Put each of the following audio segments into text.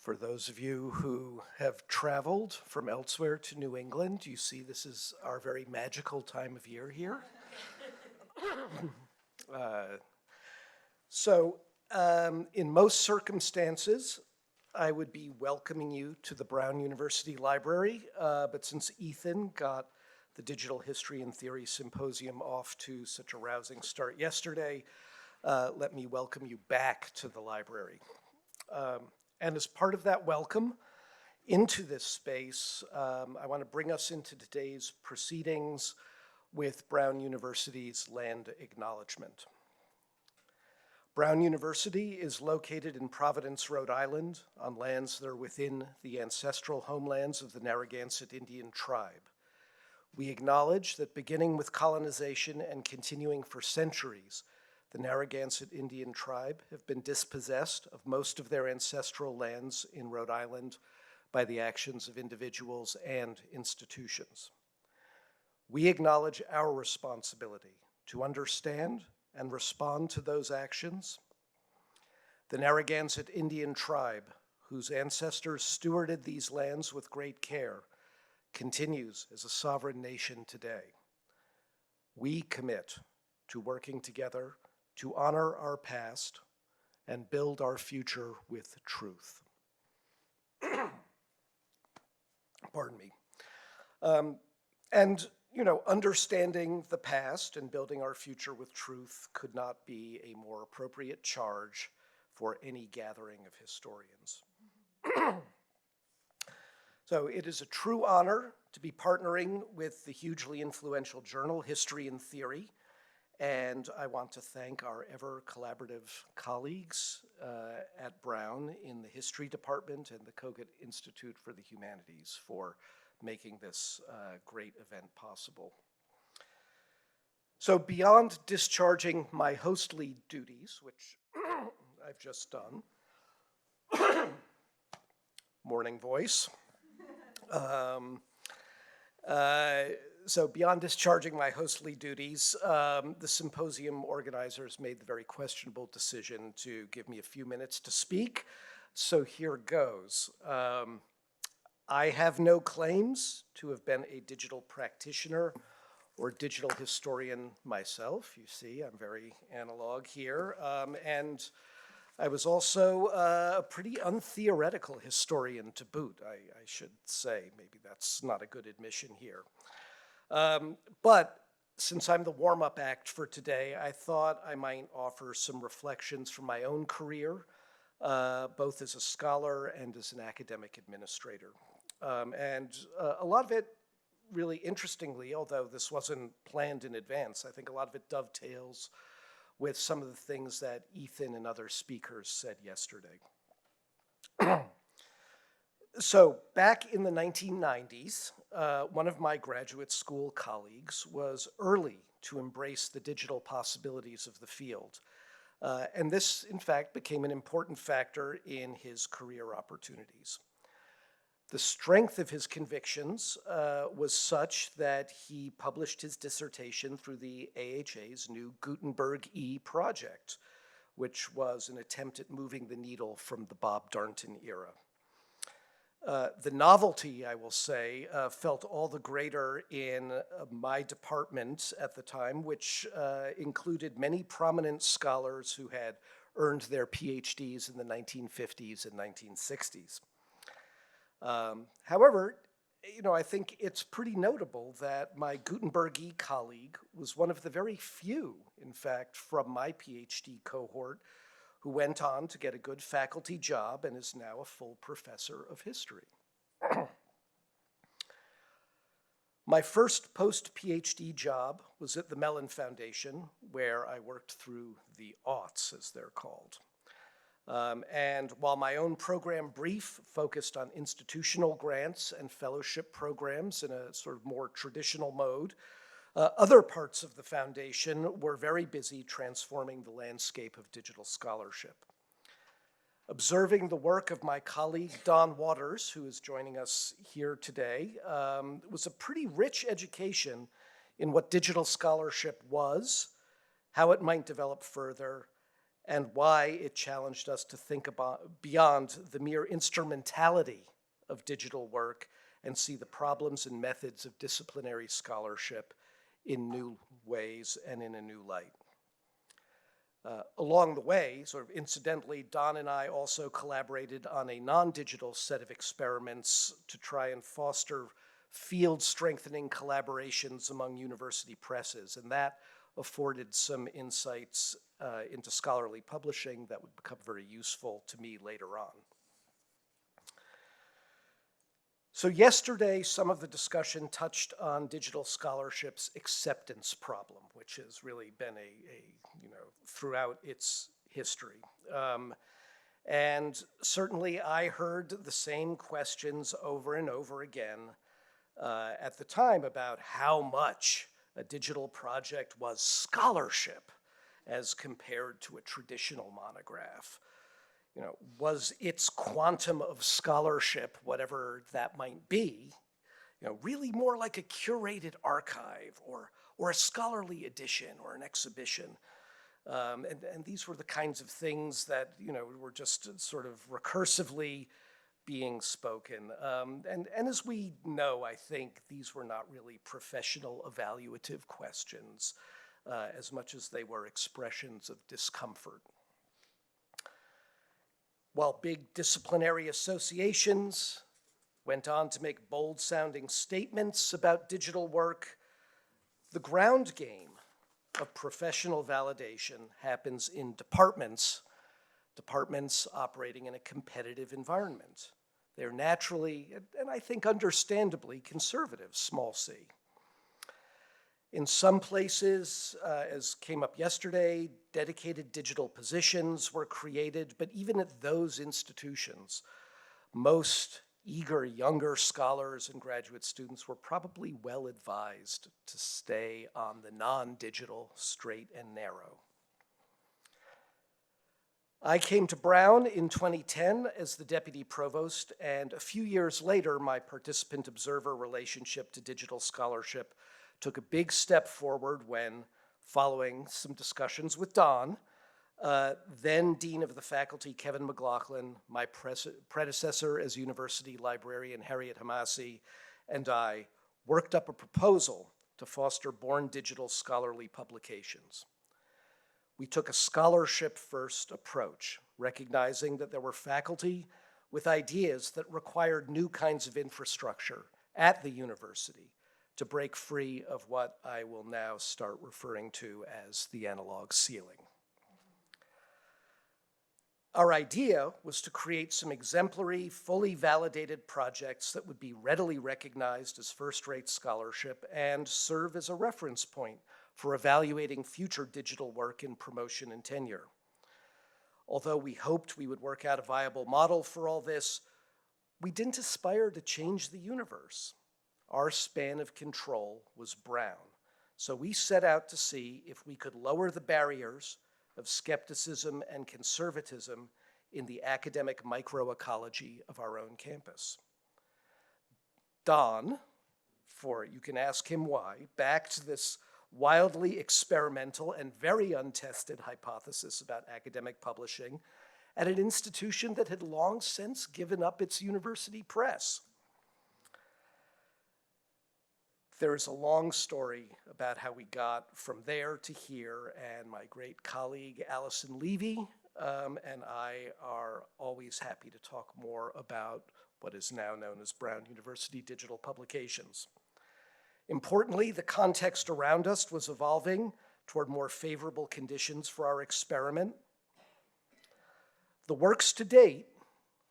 For those of you who have traveled from elsewhere to New England, you see this is our very magical time of year here. In most circumstances, I would be welcoming you to the Brown University Library, but since Ethan got the Digital History and Theory Symposium off to such a rousing start yesterday, let me welcome you back to the library. And as part of that welcome into this space, I want to bring us into today's proceedings with Brown University's land acknowledgement. Brown University is located in Providence, Rhode Island, on lands that are within the ancestral homelands of the Narragansett Indian tribe. We acknowledge that beginning with colonization and continuing for centuries, the Narragansett Indian tribe have been dispossessed of most of their ancestral lands in Rhode Island by the actions of individuals and institutions. We acknowledge our responsibility to understand and respond to those actions. The Narragansett Indian tribe, whose ancestors stewarded these lands with great care, continues as a sovereign nation today. We commit to working together to honor our past and build our future with truth. Pardon me. Understanding the past and building our future with truth could not be a more appropriate charge for any gathering of historians. So it is a true honor to be partnering with the hugely influential journal History and Theory, and I want to thank our ever collaborative colleagues at Brown in the History Department and the Kogut Institute for the Humanities for making this great event possible. So beyond discharging my hostly duties, which I've just done, morning voice, so beyond discharging my hostly duties, the symposium organizers made the very questionable decision to give me a few minutes to speak, so here goes. I have no claims to have been a digital practitioner or digital historian myself. You see, I'm very analog here. And I was also a pretty untheoretical historian to boot, I should say. Maybe that's not a good admission here. But since I'm the warm-up act for today, I thought I might offer some reflections from my own career, both as a scholar and as an academic administrator. A lot of it, really interestingly, although this wasn't planned in advance, I think a lot of it dovetails with some of the things that Ethan and other speakers said yesterday. So back in the 1990s, one of my graduate school colleagues was early to embrace the digital possibilities of the field. And this, in fact, became an important factor in his career opportunities. The strength of his convictions was such that he published his dissertation through the AHA's new Gutenberg E project, which was an attempt at moving the needle from the Bob Darnton era. The novelty, I will say, felt all the greater in my department at the time, which included many prominent scholars who had earned their PhDs in the 1950s and 1960s. However, I think it's pretty notable that my Gutenberg E colleague was one of the very few, in fact, from my PhD cohort who went on to get a good faculty job and is now a full professor of history. My first post-PhD job was at the Mellon Foundation, where I worked through the aughts, as they're called. And while my own program brief focused on institutional grants and fellowship programs in a sort of more traditional mode, other parts of the foundation were very busy transforming the landscape of digital scholarship. Observing the work of my colleague Don Waters, who is joining us here today, was a pretty rich education in what digital scholarship was, how it might develop further, and why it challenged us to think about beyond the mere instrumentality of digital work and see the problems and methods of disciplinary scholarship in new ways and in a new light. Along the way, sort of incidentally, Don and I also collaborated on a non-digital set of experiments to try and foster field-strengthening collaborations among university presses, and that afforded some insights into scholarly publishing that would become very useful to me later on. So yesterday, some of the discussion touched on digital scholarship's acceptance problem, which has really been throughout its history. And certainly I heard the same questions over and over again at the time about how much a digital project was scholarship as compared to a traditional monograph. Was its quantum of scholarship, whatever that might be, really more like a curated archive or a scholarly edition or an exhibition? And these were the kinds of things that, were just sort of recursively being spoken. And as we know, I think these were not really professional evaluative questions as much as they were expressions of discomfort. While big disciplinary associations went on to make bold-sounding statements about digital work, the ground game of professional validation happens in departments operating in a competitive environment. They're naturally, and I think understandably, conservative, small c. In some places, as came up yesterday, dedicated digital positions were created, but even at those institutions, most eager younger scholars and graduate students were probably well advised to stay on the non-digital straight and narrow. I came to Brown in 2010 as the deputy provost, and a few years later, my participant-observer relationship to digital scholarship took a big step forward when, following some discussions with Don, then Dean of the Faculty Kevin McLaughlin, my predecessor as university librarian Harriet Hamasi, and I worked up a proposal to foster born digital scholarly publications. We took a scholarship-first approach, recognizing that there were faculty with ideas that required new kinds of infrastructure at the university to break free of what I will now start referring to as the analog ceiling. Our idea was to create some exemplary, fully validated projects that would be readily recognized as first-rate scholarship and serve as a reference point for evaluating future digital work in promotion and tenure. Although we hoped we would work out a viable model for all this, we didn't aspire to change the universe. Our span of control was Brown, so we set out to see if we could lower the barriers of skepticism and conservatism in the academic microecology of our own campus. Don, you can ask him why, backed this wildly experimental and very untested hypothesis about academic publishing at an institution that had long since given up its university press. There is a long story about how we got from there to here, and my great colleague Allison Levy and I are always happy to talk more about what is now known as Brown University Digital Publications. Importantly, the context around us was evolving toward more favorable conditions for our experiment. The works to date,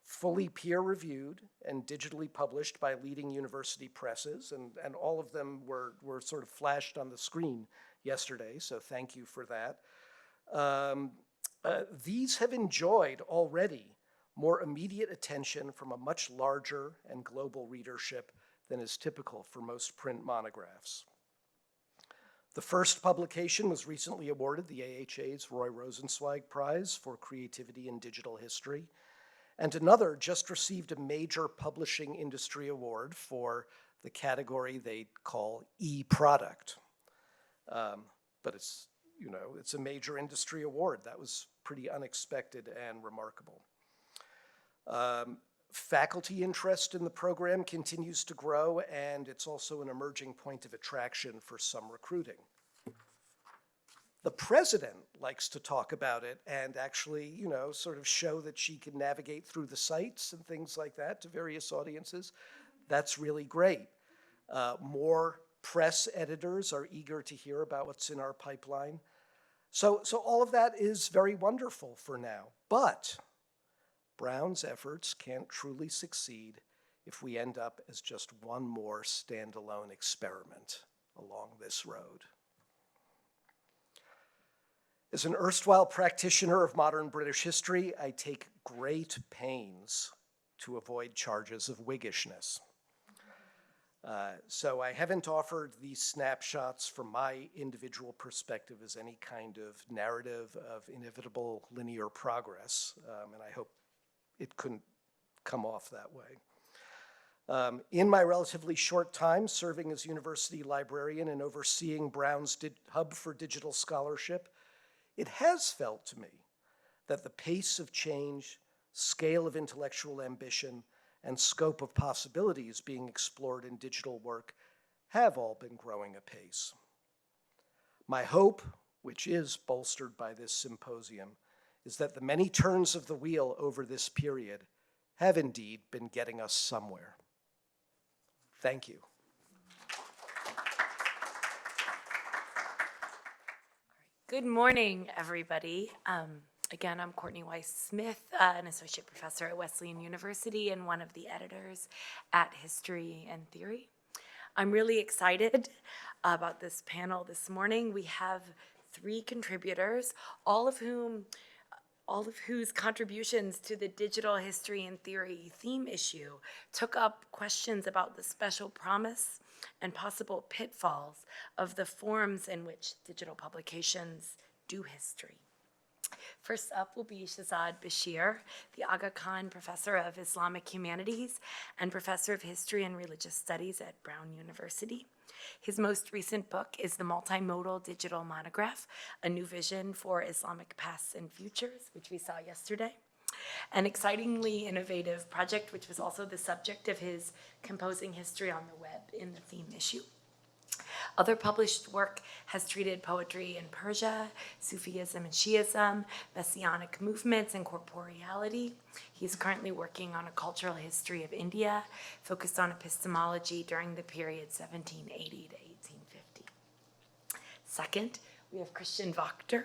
fully peer-reviewed and digitally published by leading university presses, and all of them were sort of flashed on the screen yesterday, so thank you for that. These have enjoyed already more immediate attention from a much larger and global readership than is typical for most print monographs. The first publication was recently awarded the AHA's Roy Rosenzweig Prize for Creativity in Digital History, and another just received a major publishing industry award for the category they call e-product. But it's it's a major industry award. That was pretty unexpected and remarkable. Faculty interest in the program continues to grow, and it's also an emerging point of attraction for some recruiting. The president likes to talk about it and actually, sort of show that she can navigate through the sites and things like that to various audiences. That's really great. More press editors are eager to hear about what's in our pipeline. So all of that is very wonderful for now, but Brown's efforts can't truly succeed if we end up as just one more standalone experiment along this road. As an erstwhile practitioner of modern British history, I take great pains to avoid charges of Whiggishness. So I haven't offered these snapshots from my individual perspective as any kind of narrative of inevitable linear progress, and I hope it couldn't come off that way. In my relatively short time serving as university librarian and overseeing Brown's Hub for Digital Scholarship, it has felt to me that the pace of change, scale of intellectual ambition, and scope of possibilities being explored in digital work have all been growing apace. My hope, which is bolstered by this symposium, is that the many turns of the wheel over this period have indeed been getting us somewhere. Thank you. Good morning, everybody. Again, I'm Courtney Weiss-Smith, an associate professor at Wesleyan University and one of the editors at History and Theory. I'm really excited about this panel this morning. We have 3 contributors, all of whose contributions to the digital history and theory theme issue took up questions about the special promise and possible pitfalls of the forms in which digital publications do history. First up will be Shahzad Bashir, the Aga Khan Professor of Islamic Humanities and Professor of History and Religious Studies at Brown University. His most recent book is the multimodal digital monograph, A New Vision for Islamic Pasts and Futures, which we saw yesterday. An excitingly innovative project, which was also the subject of his Composing History on the Web in the theme issue. Other published work has treated poetry in Persia, Sufism and Shiism, messianic movements, and corporeality. He's currently working on a cultural history of India, focused on epistemology during the period 1780 to 1850. Second, we have Christian Wachter,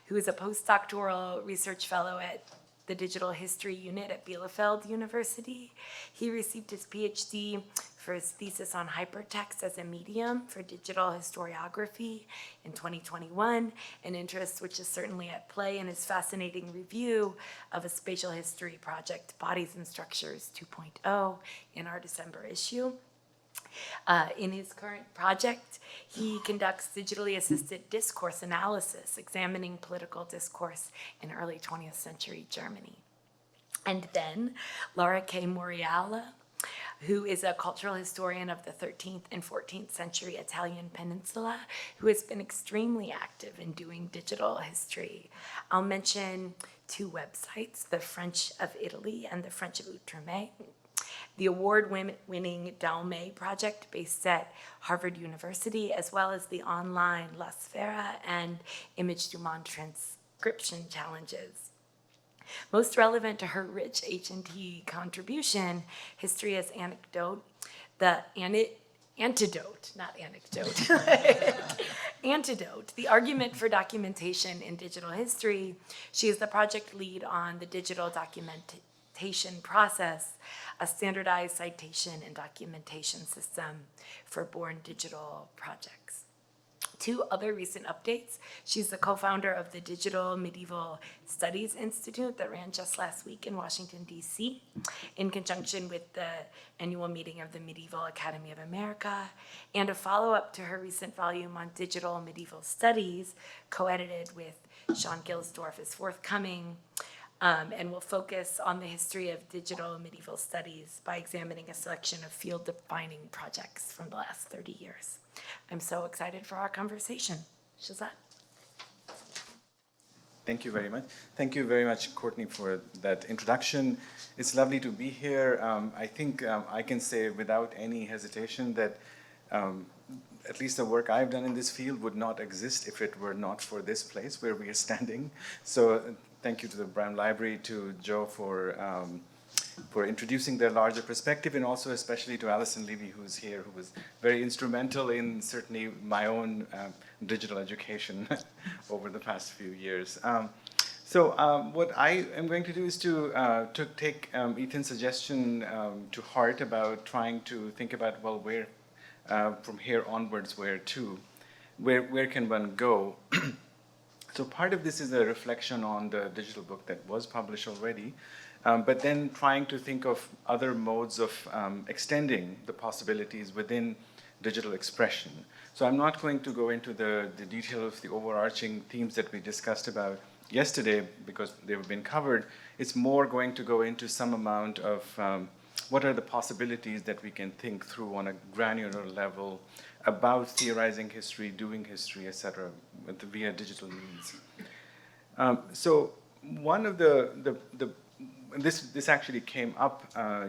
who is a postdoctoral research fellow at the Digital History Unit at Bielefeld University. He received his PhD for his thesis on hypertext as a medium for digital historiography in 2021, an interest which is certainly at play in his fascinating review of a spatial history project, Bodies and Structures 2.0, in our December issue. In his current project, he conducts digitally assisted discourse analysis, examining political discourse in early 20th century Germany. And then Laura K. Morreale, who is a cultural historian of the 13th and 14th century Italian peninsula, who has been extremely active in doing digital history. I'll mention 2 websites, the French of Italy and the French of Outre-mer. The award-winning Dalme project based at Harvard University, as well as the online La Sfera and Image du Monde transcription challenges. Most relevant to her rich H&T contribution, History as Anecdote, Antidote, the argument for documentation in digital history. She is the project lead on the digital documentation process, a standardized citation and documentation system for born digital projects. 2 other recent updates. She's the co-founder of the Digital Medieval Studies Institute that ran just last week in Washington, D.C., in conjunction with the annual meeting of the Medieval Academy of America, and a follow-up to her recent volume on digital medieval studies, co-edited with Sean Gilsdorf, is forthcoming, and will focus on the history of digital medieval studies by examining a selection of field-defining projects from the last 30 years. I'm so excited for our conversation. Shahzad. Thank you very much. Thank you very much, Courtney, for that introduction. It's lovely to be here. I think I can say without any hesitation that at least the work I've done in this field would not exist if it were not for this place where we are standing. So thank you to the Brown Library, to Joe for introducing the larger perspective, and also especially to Alison Levy, who's here, who was very instrumental in certainly my own digital education over the past few years. What I am going to do is to take Ethan's suggestion to heart about trying to think about, well, where from here onwards, where can one go? So part of this is a reflection on the digital book that was published already, but then trying to think of other modes of extending the possibilities within digital expression. So I'm not going to go into the detail of the overarching themes that we discussed about yesterday because they've been covered. It's more going to go into some amount of what are the possibilities that we can think through on a granular level about theorizing history, doing history, etc., via digital means. So one of this actually came up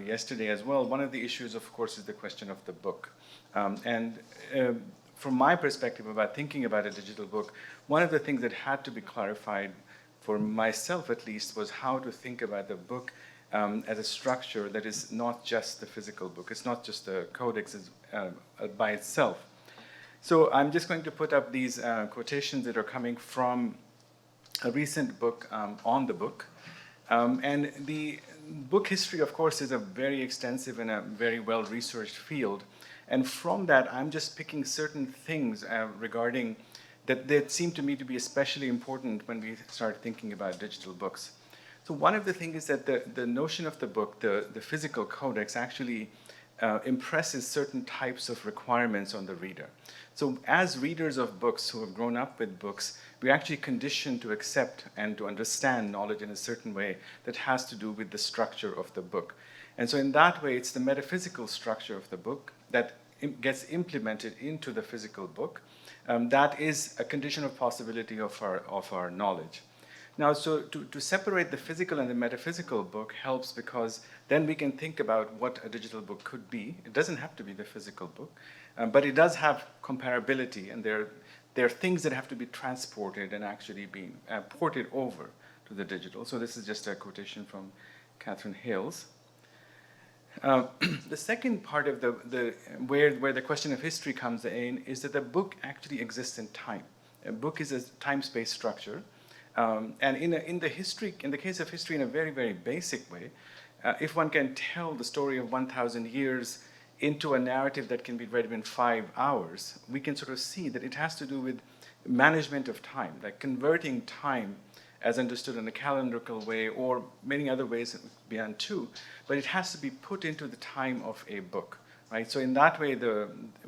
yesterday as well. One of the issues, of course, is the question of the book. From my perspective about thinking about a digital book, one of the things that had to be clarified for myself at least was how to think about the book as a structure that is not just the physical book. It's not just the codex by itself. So I'm just going to put up these quotations that are coming from a recent book on the book. And the book history, of course, is a very extensive and a very well-researched field. And from that, I'm just picking certain things regarding that seem to me to be especially important when we start thinking about digital books. So one of the things is that the notion of the book, the physical codex, actually impresses certain types of requirements on the reader. So as readers of books who have grown up with books, we're actually conditioned to accept and to understand knowledge in a certain way that has to do with the structure of the book. And so in that way, it's the metaphysical structure of the book that gets implemented into the physical book. That is a condition of possibility of our knowledge. Now, so to separate the physical and the metaphysical book helps because then we can think about what a digital book could be. It doesn't have to be the physical book, but it does have comparability, and there are things that have to be transported and actually be ported over to the digital. So this is just a quotation from Catherine Hales. The second part of where the question of history comes in is that the book actually exists in time. A book is a time-space structure. And in the case of history, in a very, very basic way, if one can tell the story of 1,000 years into a narrative that can be read in 5 hours, we can sort of see that it has to do with management of time, like converting time as understood in a calendrical way or many other ways beyond too, but it has to be put into the time of a book, right? So in that way,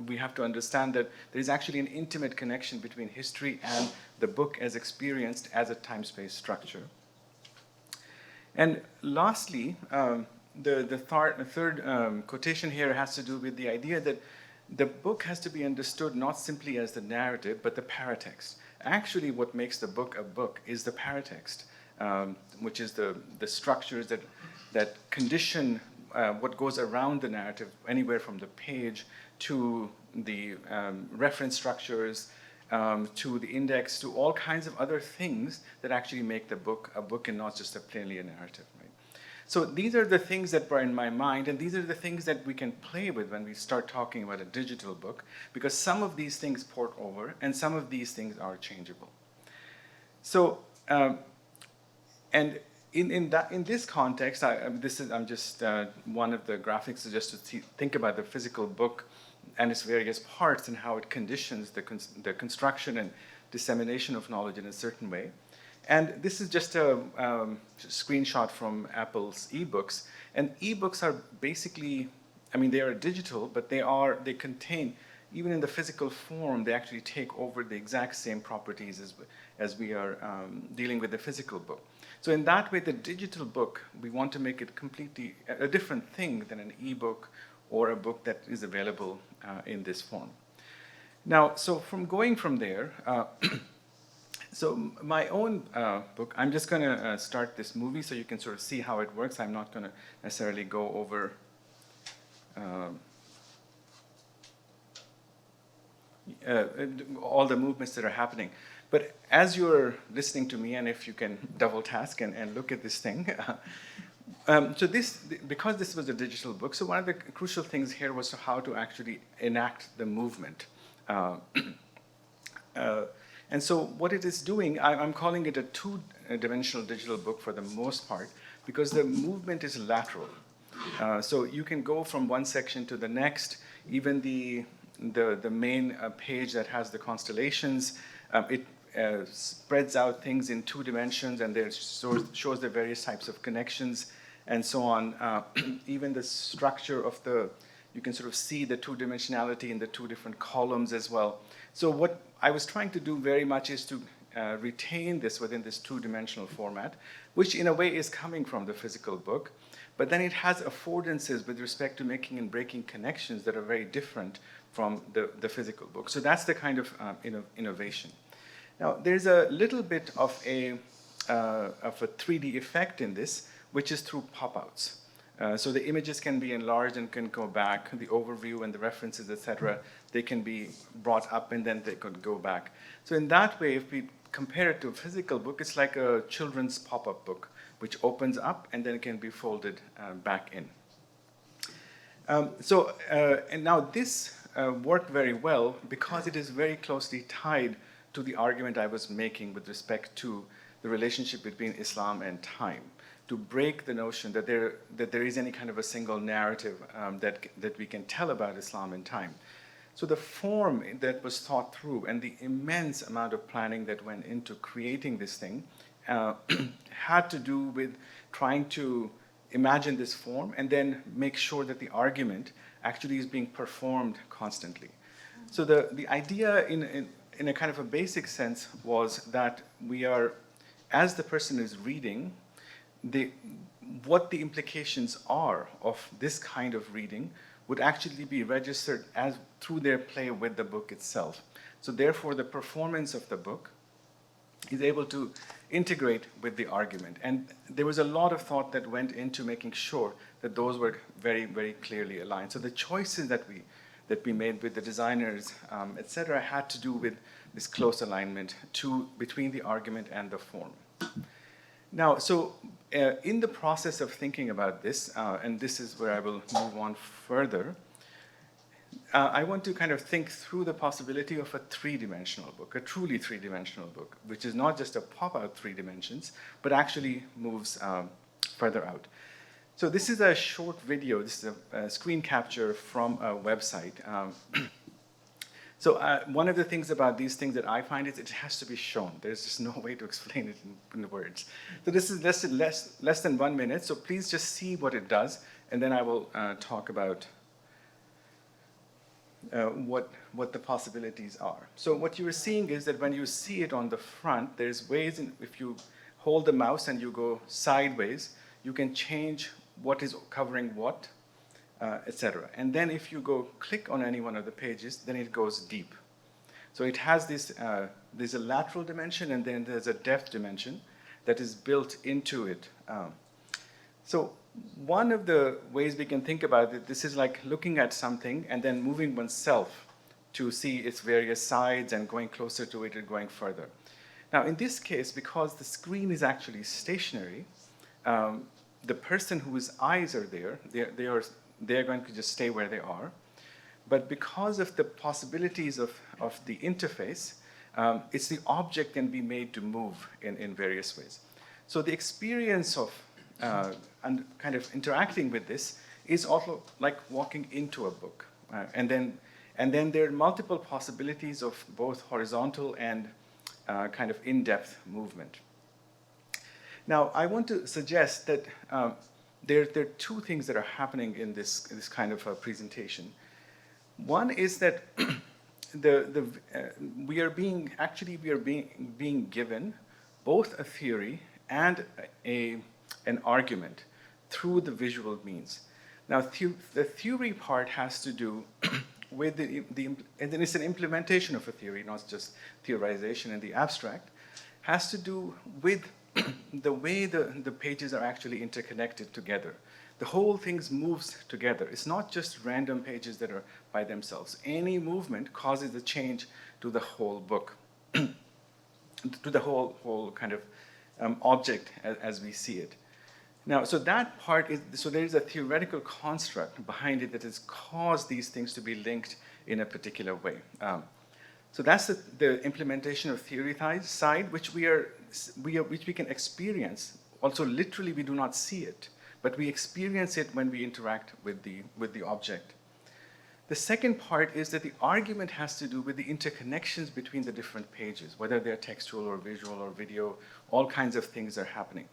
we have to understand that there is actually an intimate connection between history and the book as experienced as a time-space structure. And lastly, the third quotation here has to do with the idea that the book has to be understood not simply as the narrative, but the paratext. Actually, what makes the book a book is the paratext, which is the structures that condition what goes around the narrative, anywhere from the page to the reference structures, to the index, to all kinds of other things that actually make the book a book and not just plainly a narrative. Right? So these are the things that were in my mind, and these are the things that we can play with when we start talking about a digital book, because some of these things port over, and some of these things are changeable. So, and in this context, I'm just one of the graphics just to think about the physical book and its various parts and how it conditions the construction and dissemination of knowledge in a certain way. And this is just a screenshot from Apple's ebooks. And ebooks are basically, I mean, they are digital, but they contain, even in the physical form, they actually take over the exact same properties as we are dealing with the physical book. So in that way, the digital book, we want to make it completely a different thing than an ebook or a book that is available in this form. Now, so going from there, So my own book, I'm just going to start this movie so you can sort of see how it works. I'm not going to necessarily go over all the movements that are happening. But as you're listening to me, and if you can double task and look at this thing, so because this was a digital book, so one of the crucial things here was how to actually enact the movement. And so what it is doing, I'm calling it a two-dimensional digital book for the most part, because the movement is lateral. So you can go from one section to the next, even the main page that has the constellations, it spreads out things in 2 dimensions, and there shows the various types of connections and so on. Even the structure of you can sort of see the 2-dimensionality in the 2 different columns as well. So what I was trying to do very much is to retain this within this 2-dimensional format, which in a way is coming from the physical book, but then it has affordances with respect to making and breaking connections that are very different from the physical book. So that's the kind of innovation. Now, there's a little bit of a 3D effect in this, which is through pop-outs. So the images can be enlarged and can go back. The overview and the references, etc., they can be brought up and then they could go back. So in that way, if we compare it to a physical book, it's like a children's pop-up book, which opens up and then it can be folded back in. And now this worked very well because it is very closely tied to the argument I was making with respect to the relationship between Islam and time, to break the notion that there is any kind of a single narrative that we can tell about Islam and time. So the form that was thought through and the immense amount of planning that went into creating this thing had to do with trying to imagine this form and then make sure that the argument actually is being performed constantly. So the idea in a kind of a basic sense was that we are, as the person is reading, what the implications are of this kind of reading would actually be registered as through their play with the book itself. So therefore, the performance of the book is able to integrate with the argument. And there was a lot of thought that went into making sure that those were very, very clearly aligned. So the choices that we made with the designers, et cetera, had to do with this close alignment between the argument and the form. Now, so in the process of thinking about this, and this is where I will move on further, I want to kind of think through the possibility of a 3-dimensional book, a truly 3-dimensional book, which is not just a pop-out 3 dimensions, but actually moves further out. So this is a short video. This is a screen capture from a website. So one of the things about these things that I find is it has to be shown. There's just no way to explain it in the words. So this is less than 1 minute, so please just see what it does, and then I will talk about what the possibilities are. So what you are seeing is that when you see it on the front, there's ways if you hold the mouse and you go sideways, you can change what is covering what, etc. And then if you go click on any one of the pages, then it goes deep. So it has there's a lateral dimension and then there's a depth dimension that is built into it. So one of the ways we can think about it, this is like looking at something and then moving oneself to see its various sides and going closer to it and going further. Now in this case, because the screen is actually stationary, the person whose eyes are there, they're going to just stay where they are. But because of the possibilities of the interface, it's the object can be made to move in various ways. So the experience of and kind of interacting with this is also like walking into a book. And then there are multiple possibilities of both horizontal and kind of in-depth movement. Now, I want to suggest that there are 2 things that are happening in this kind of a presentation. One is that we are being given both a theory and an argument through the visual means. Now, the theory part has to do with and then it's an implementation of a theory, not just theorization in the abstract. has to do with the way the pages are actually interconnected together. The whole thing moves together. It's not just random pages that are by themselves. Any movement causes a change to the whole book, to the whole kind of object as we see it. Now, so that part is, so there is a theoretical construct behind it that has caused these things to be linked in a particular way. So that's the implementation of theorized side, which which we can experience. Also, literally, we do not see it, but we experience it when we interact with the object. The second part is that the argument has to do with the interconnections between the different pages, whether they're textual or visual or video, all kinds of things are happening.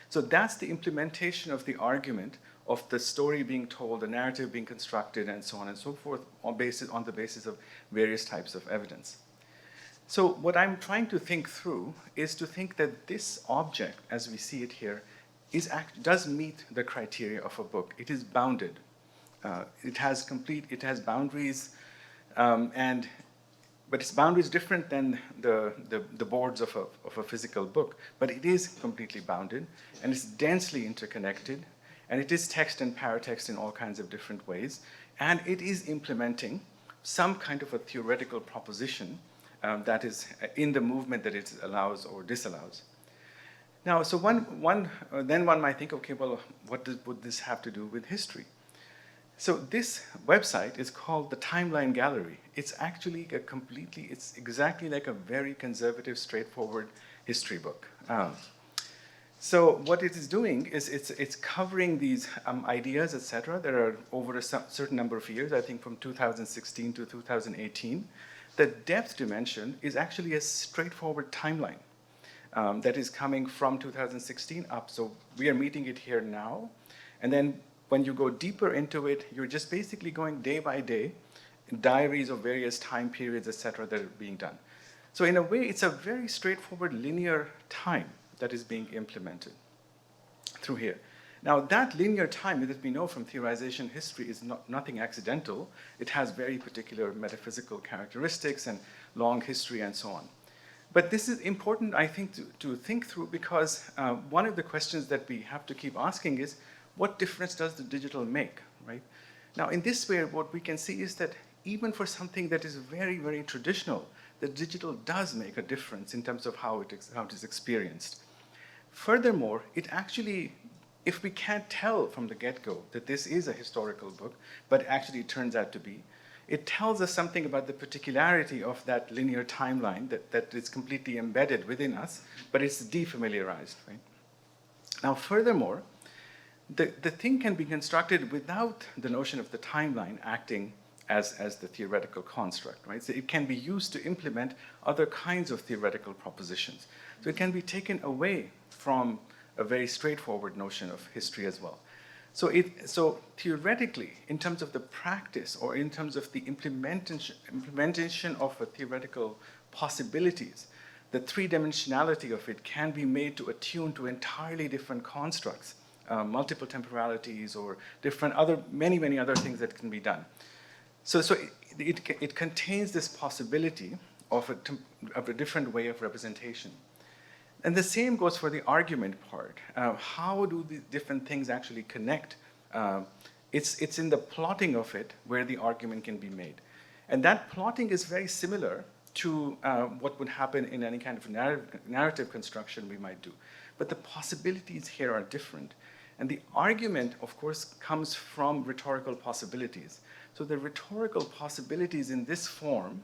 So that's the implementation of the argument of the story being told, the narrative being constructed, and so on and so forth on the basis of various types of evidence. So what I'm trying to think through is to think that this object, as we see it here, does meet the criteria of a book. It is bounded. It has boundaries, but its boundaries different than the boards of a physical book. But it is completely bounded, and it's densely interconnected, and it is text and paratext in all kinds of different ways, and it is implementing some kind of a theoretical proposition that is in the movement that it allows or disallows. Now, so then one might think, okay, well, what would this have to do with history? So this website is called the Timeline Gallery. It's actually it's exactly like a very conservative, straightforward history book. So what it is doing is it's covering these ideas, etc., that are over a certain number of years, I think from 2016 to 2018. The depth dimension is actually a straightforward timeline that is coming from 2016 up. So we are meeting it here now. And then when you go deeper into it, you're just basically going day by day, diaries of various time periods, etc., that are being done. So in a way, it's a very straightforward linear time that is being implemented through here. Now, that linear time, that we know from theorization history, is nothing accidental. It has very particular metaphysical characteristics and long history and so on. But this is important, I think, to think through, because one of the questions that we have to keep asking is, what difference does the digital make, right? Now, in this way, what we can see is that even for something that is very, very traditional, the digital does make a difference in terms of how it is experienced. Furthermore, it actually, if we can't tell from the get-go that this is a historical book, but actually it turns out to be, it tells us something about the particularity of that linear timeline that is completely embedded within us, but it's defamiliarized, right? Now, furthermore, the thing can be constructed without the notion of the timeline acting as the theoretical construct, right? So it can be used to implement other kinds of theoretical propositions. So it can be taken away from a very straightforward notion of history as well. So theoretically, in terms of the practice or in terms of the implementation of a theoretical possibilities, the three-dimensionality of it can be made to attune to entirely different constructs, multiple temporalities or many other things that can be done. So it contains this possibility of a different way of representation. And the same goes for the argument part. How do the different things actually connect? It's in the plotting of it where the argument can be made. And that plotting is very similar to what would happen in any kind of narrative construction we might do. But the possibilities here are different. And the argument, of course, comes from rhetorical possibilities. So the rhetorical possibilities in this form,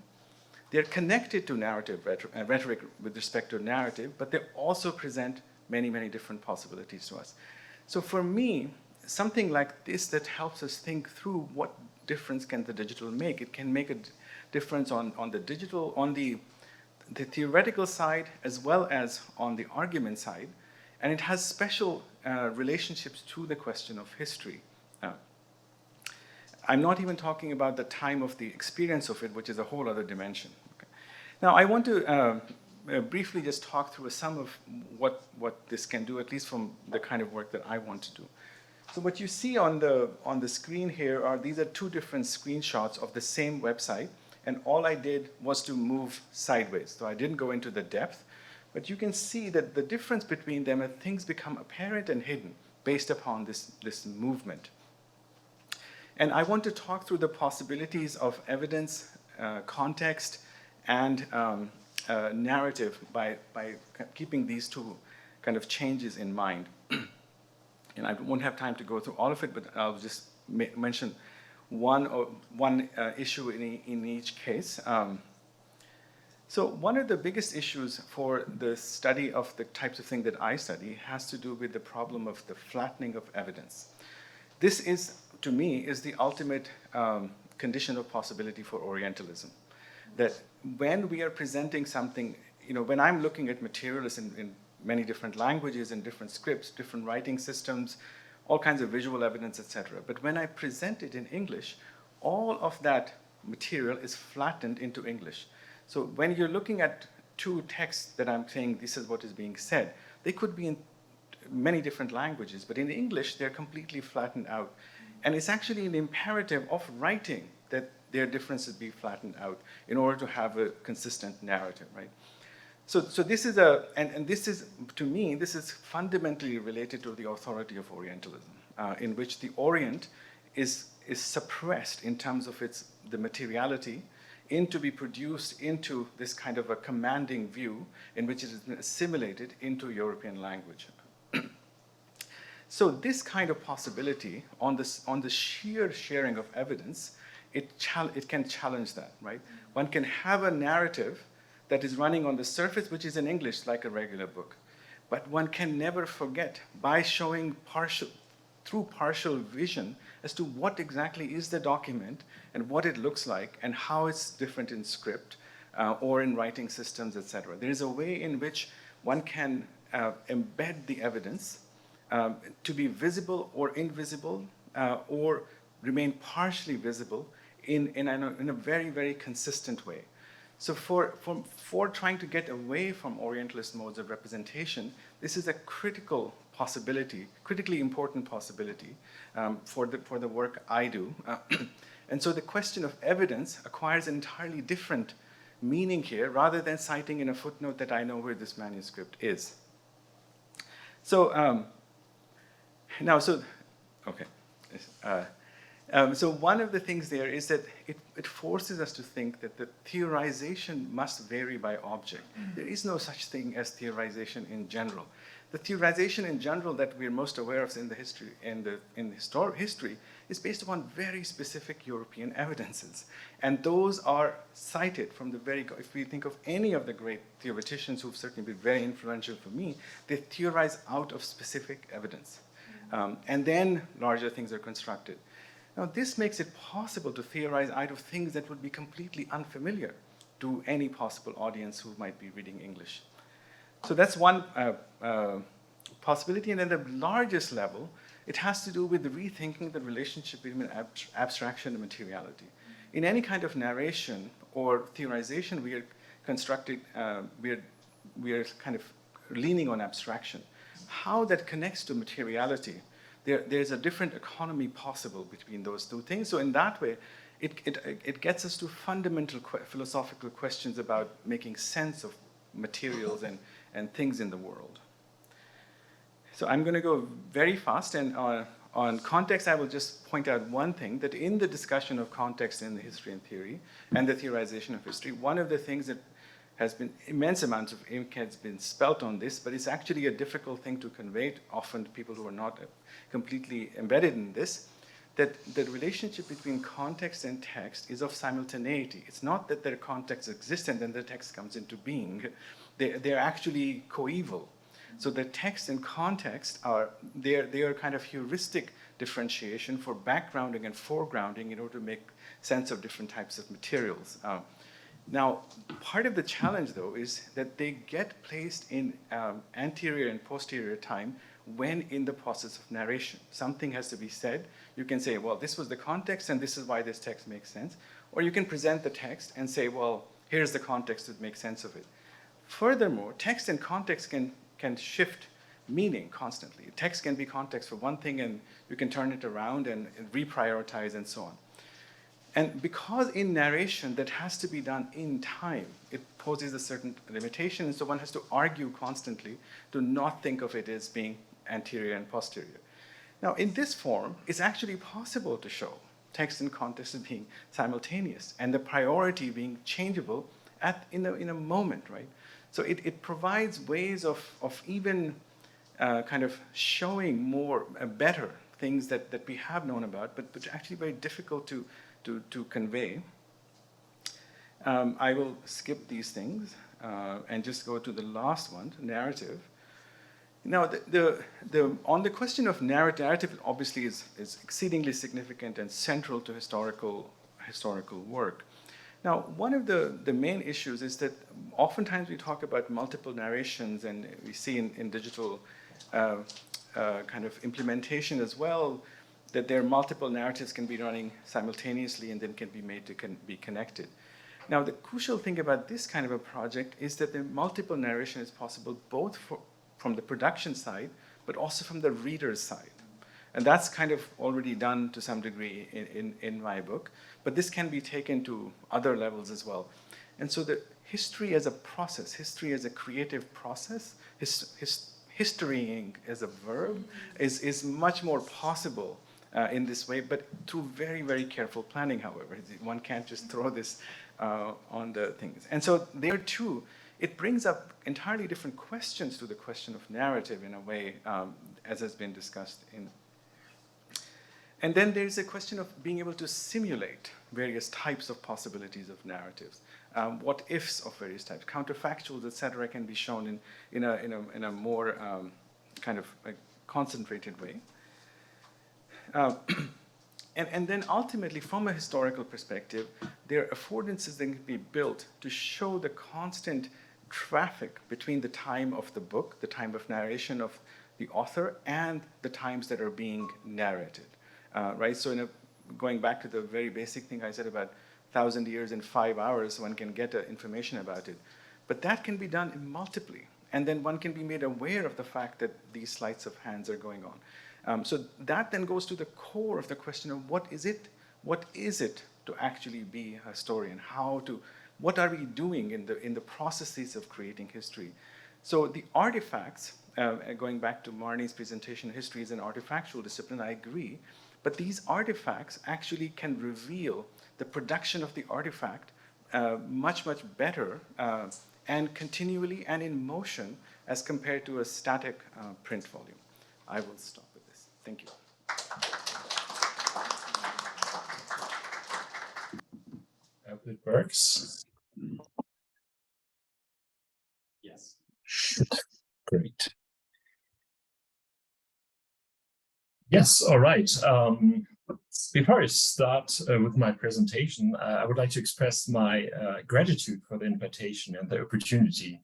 they're connected to narrative rhetoric with respect to narrative, but they also present many different possibilities to us. So for me, something like this that helps us think through what difference can the digital make. It can make a difference on the digital, on the theoretical side, as well as on the argument side. And it has special relationships to the question of history. I'm not even talking about the time of the experience of it, which is a whole other dimension. Okay. Now, I want to briefly just talk through some of what this can do, at least from the kind of work that I want to do. So what you see on the screen here these are two different screenshots of the same website. and all I did was to move sideways. So I didn't go into the depth, but you can see that the difference between them and things become apparent and hidden based upon this movement. And I want to talk through the possibilities of evidence, context, and narrative by keeping these two kind of changes in mind. And I won't have time to go through all of it, but I'll just mention one issue in each case. So one of the biggest issues for the study of the types of thing that I study has to do with the problem of the flattening of evidence. This is, to me, is the ultimate condition of possibility for Orientalism. That when we are presenting something, when I'm looking at materials in many different languages, in different scripts, different writing systems, all kinds of visual evidence, etc. But when I present it in English, all of that material is flattened into English. So when you're looking at two texts that I'm saying this is what is being said, they could be in many different languages, but in English, they're completely flattened out. And it's actually an imperative of writing that their differences be flattened out in order to have a consistent narrative, right? So this is and this is, to me, this is fundamentally related to the authority of Orientalism, in which the Orient is suppressed in terms of the materiality to be produced into this kind of a commanding view in which it has been assimilated into European language. So this kind of possibility on the sheer sharing of evidence, it can challenge that, right? One can have a narrative that is running on the surface, which is in English like a regular book. But one can never forget, by showing through partial vision as to what exactly is the document and what it looks like and how it's different in script or in writing systems, etc. There is a way in which one can embed the evidence to be visible or invisible or remain partially visible in a very, very consistent way. So for trying to get away from Orientalist modes of representation, this is a critical possibility, critically important possibility for the work I do. And so the question of evidence acquires an entirely different meaning here, rather than citing in a footnote that I know where this manuscript is. So so one of the things there is that it forces us to think that the theorization must vary by object. There is no such thing as theorization in general. The theorization in general that we're most aware of in the history, history is based upon very specific European evidences. And those are cited from if we think of any of the great theoreticians who've certainly been very influential for me, they theorize out of specific evidence. And then larger things are constructed. Now, this makes it possible to theorize out of things that would be completely unfamiliar to any possible audience who might be reading English. So that's one possibility. And at the largest level, it has to do with rethinking the relationship between abstraction and materiality. In any kind of narration or theorization, we are constructing, we are kind of leaning on abstraction. How that connects to materiality, there's a different economy possible between those two things. So in that way, it gets us to fundamental philosophical questions about making sense of materials and things in the world. So I'm going to go very fast, and on context, I will just point out one thing, that in the discussion of context in the history and theory, and the theorization of history, one of the things that has been immense amounts of ink has been spelt on this, but it's actually a difficult thing to convey often to people who are not completely embedded in this, that the relationship between context and text is of simultaneity. It's not that their context exists and then the text comes into being. They're actually coeval. So the text and context they are kind of heuristic differentiation for backgrounding and foregrounding in order to make sense of different types of materials. Now, part of the challenge, though, is that they get placed in anterior and posterior time when in the process of narration. Something has to be said. You can say, well, this was the context, and this is why this text makes sense. Or you can present the text and say, well, here's the context that makes sense of it. Furthermore, text and context can shift meaning constantly. Text can be context for one thing, and you can turn it around and reprioritize and so on. And because in narration that has to be done in time, it poses a certain limitation, and so one has to argue constantly to not think of it as being anterior and posterior. Now, in this form, it's actually possible to show text and context as being simultaneous, and the priority being changeable in a moment, right? So it provides ways of even kind of showing more, better things that we have known about, but which are actually very difficult to convey. I will skip these things and just go to the last one, narrative. Now, on the question of narrative obviously is exceedingly significant and central to historical work. Now, one of the main issues is that oftentimes we talk about multiple narrations, and we see in digital kind of implementation as well, that there are multiple narratives can be running simultaneously and then can be made to be connected. Now, the crucial thing about this kind of a project is that the multiple narration is possible both from the production side, but also from the reader's side. And that's kind of already done to some degree in my book, but this can be taken to other levels as well. And so the history as a process, history as a creative process, historying as a verb is much more possible in this way, but through very, very careful planning, however. One can't just throw this on the things. And so there too, it brings up entirely different questions to the question of narrative in a way, as has been discussed in. And then there's a question of being able to simulate various types of possibilities of narratives. What ifs of various types, counterfactuals, etc., can be shown in a more kind of a concentrated way. And then ultimately, from a historical perspective, there are affordances that can be built to show the constant traffic between the time of the book, the time of narration of the author, and the times that are being narrated. Right? So going back to the very basic thing I said about 1,000 years in 5 hours, one can get information about it. But that can be done multiply. And then one can be made aware of the fact that these sleights of hands are going on. So that then goes to the core of the question of what is it to actually be a historian? What are we doing in the processes of creating history? So the artifacts, going back to Marnie's presentation, history is an artifactual discipline, I agree. But these artifacts actually can reveal the production of the artifact much, much better and continually and in motion as compared to a static print volume. I will stop with this. Thank you. I hope it works. Yes. Great. Yes, all right. Before I start with my presentation, I would like to express my gratitude for the invitation and the opportunity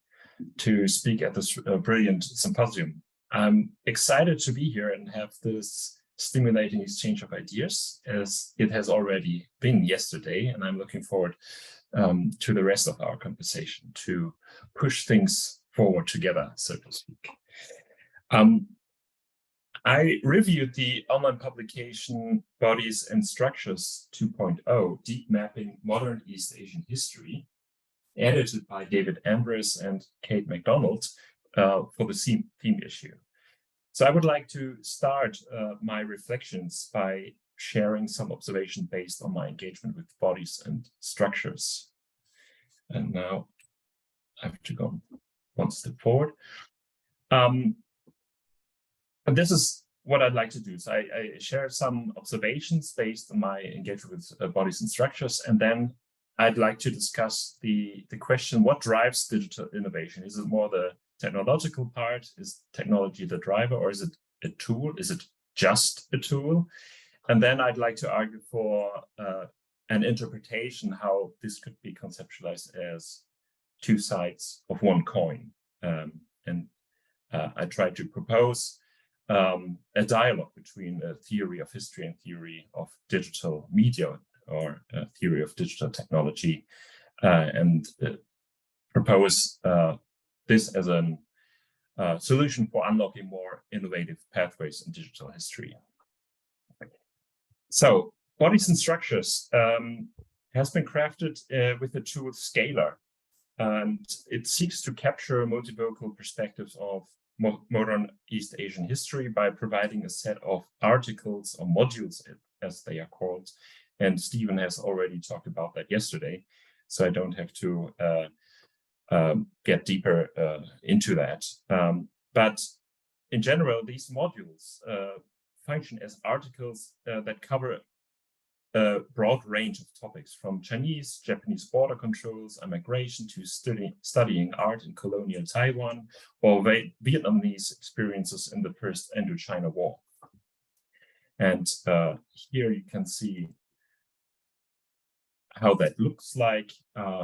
to speak at this brilliant symposium. I'm excited to be here and have this stimulating exchange of ideas, as it has already been yesterday, and I'm looking forward to the rest of our conversation to push things forward together, so to speak. I reviewed the online publication Bodies and Structures 2.0, Deep Mapping Modern East Asian History, edited by David Ambrose and Kate MacDonald for the theme issue. So I would like to start my reflections by sharing some observation based on my engagement with bodies and structures. And now I have to go one step forward. And this is what I'd like to do. So I share some observations based on my engagement with bodies and structures, and then I'd like to discuss the question, what drives digital innovation? Is it more the technological part? Is technology the driver, or is it a tool? Is it just a tool? And then I'd like to argue for an interpretation how this could be conceptualized as two sides of one coin. I try to propose a dialogue between a theory of history and theory of digital media, or a theory of digital technology, and propose this as a solution for unlocking more innovative pathways in digital history. So Bodies and Structures has been crafted with the tool Scalar, and it seeks to capture multivocal perspectives of modern East Asian history by providing a set of articles or modules, as they are called. And Stephen has already talked about that yesterday, so I don't have to get deeper into that. But in general, these modules function as articles that cover a broad range of topics, from Japanese border controls and migration to studying art in colonial Taiwan, or Vietnamese experiences in the First Indochina War. And here you can see how that looks like.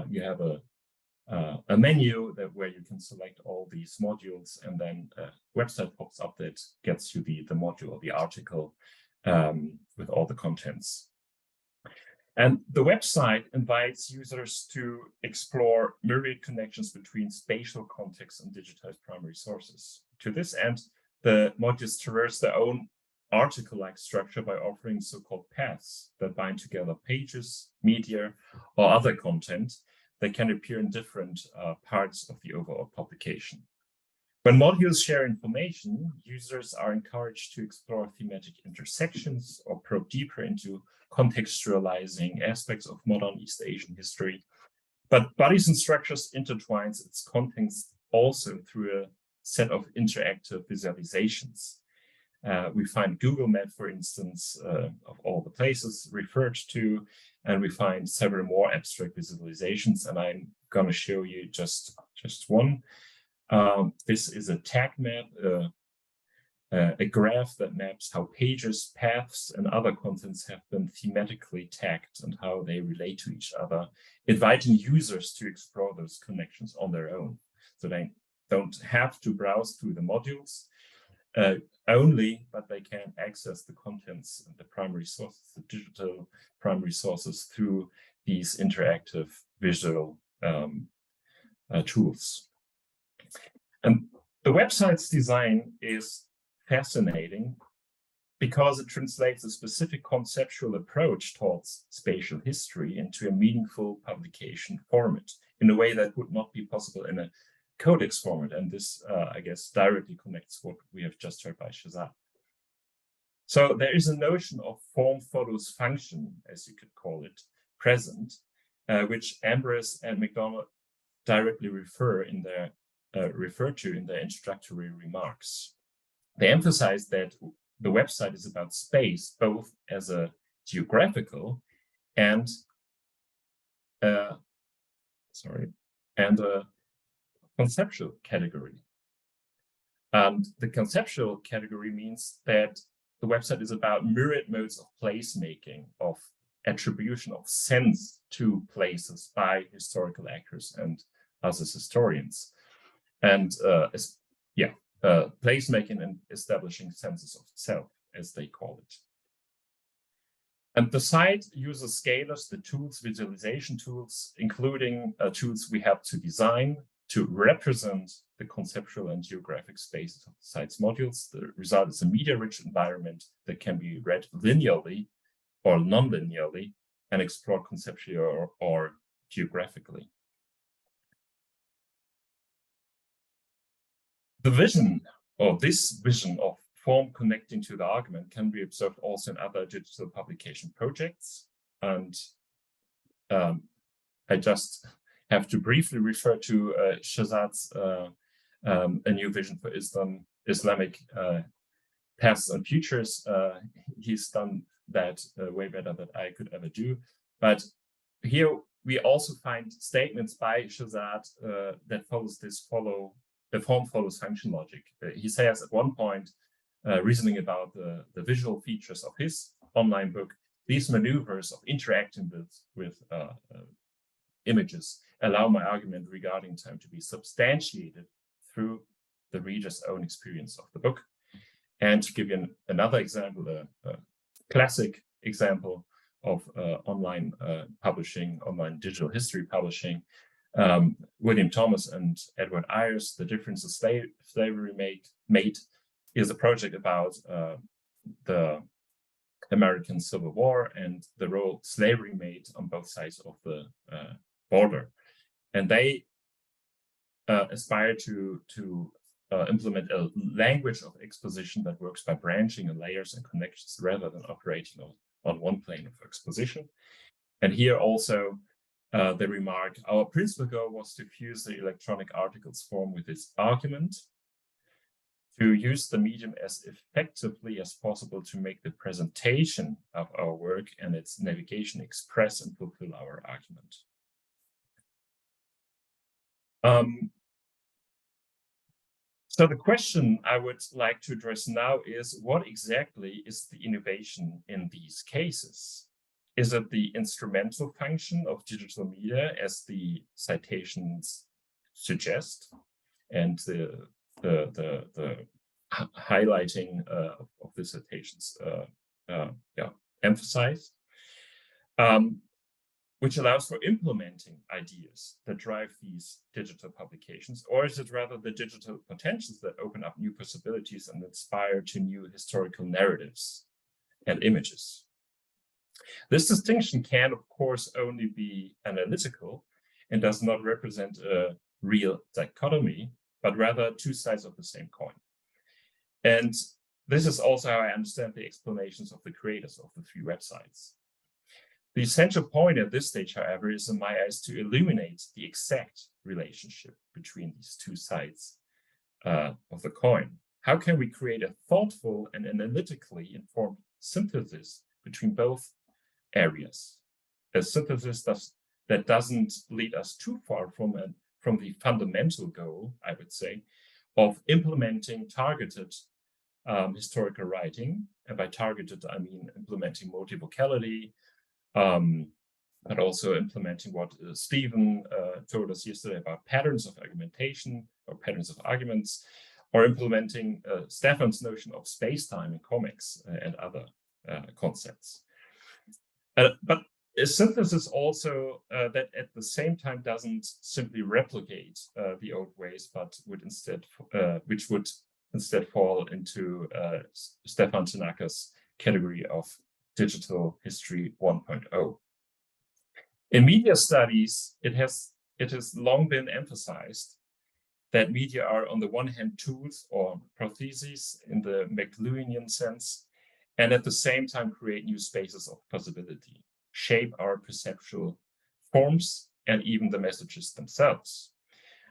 You have a menu where you can select all these modules, and then a website pops up that gets you the module or the article with all the contents. And the website invites users to explore myriad connections between spatial contexts and digitized primary sources. To this end, the modules traverse their own article-like structure by offering so-called paths that bind together pages, media, or other content that can appear in different parts of the overall publication. When modules share information, users are encouraged to explore thematic intersections or probe deeper into contextualizing aspects of modern East Asian history. But Bodies and Structures intertwines its contents also through a set of interactive visualizations. We find Google Map, for instance, of all the places referred to, and we find several more abstract visualizations, and I'm going to show you just one. This is a tag map, a graph that maps how pages, paths, and other contents have been thematically tagged and how they relate to each other, inviting users to explore those connections on their own. So they don't have to browse through the modules only, but they can access the contents and the primary sources, the digital primary sources, through these interactive visual tools. And the website's design is fascinating because it translates a specific conceptual approach towards spatial history into a meaningful publication format in a way that would not be possible in a Codex format. And this, I guess, directly connects what we have just heard by Shahzad. So there is a notion of form follows function, as you could call it, present, which Ambrose and MacDonald directly refer to in their introductory remarks. They emphasize that the website is about space, both as a geographical and a conceptual category. And the conceptual category means that the website is about myriad modes of placemaking, of attribution of sense to places by historical actors and us as historians. And placemaking and establishing senses of self, as they call it. And the site uses scalars, the tools, visualization tools, including tools we have to design to represent the conceptual and geographic spaces of the site's modules. The result is a media-rich environment that can be read linearly or non-linearly and explored conceptually or geographically. The vision, or this vision of form connecting to the argument, can be observed also in other digital publication projects. And I just have to briefly refer to Shahzad's A New Vision for Islamic Pasts and Futures. He's done that way better than I could ever do. But here we also find statements by Shahzad that follows the form follows function logic. He says at one point, reasoning about the visual features of his online book, these maneuvers of interacting with images allow my argument regarding time to be substantiated through the reader's own experience of the book. And to give you another example, a classic example of online publishing, online digital history publishing, William Thomas and Edward Ayers, The Differences Slavery Made, is a project about the American Civil War and the role slavery made on both sides of the border. And they aspire to implement a language of exposition that works by branching and layers and connections rather than operating on one plane of exposition. And here also the remark, our principal goal was to fuse the electronic articles form with its argument, to use the medium as effectively as possible to make the presentation of our work and its navigation express and fulfill our argument. So the question I would like to address now is, what exactly is the innovation in these cases? Is it the instrumental function of digital media, as the citations suggest, and the highlighting of the citations emphasize, which allows for implementing ideas that drive these digital publications? Or is it rather the digital potentials that open up new possibilities and inspire to new historical narratives and images? This distinction can, of course, only be analytical and does not represent a real dichotomy, but rather two sides of the same coin. And this is also how I understand the explanations of the creators of the three websites. The essential point at this stage, however, is in my eyes to illuminate the exact relationship between these two sides of the coin. How can we create a thoughtful and analytically informed synthesis between both areas? A synthesis that doesn't lead us too far from the fundamental goal, I would say, of implementing targeted historical writing. And by targeted, I mean implementing multivocality, but also implementing what Stephen told us yesterday about patterns of argumentation or patterns of arguments, or implementing Stefan's notion of space-time in comics and other concepts. But a synthesis also that at the same time doesn't simply replicate the old ways, but would instead, which would instead fall into Stefan Tanaka's category of digital history 1.0. In media studies, it has long been emphasized that media are, on the one hand, tools or prostheses in the McLuhanian sense, and at the same time create new spaces of possibility, shape our perceptual forms, and even the messages themselves.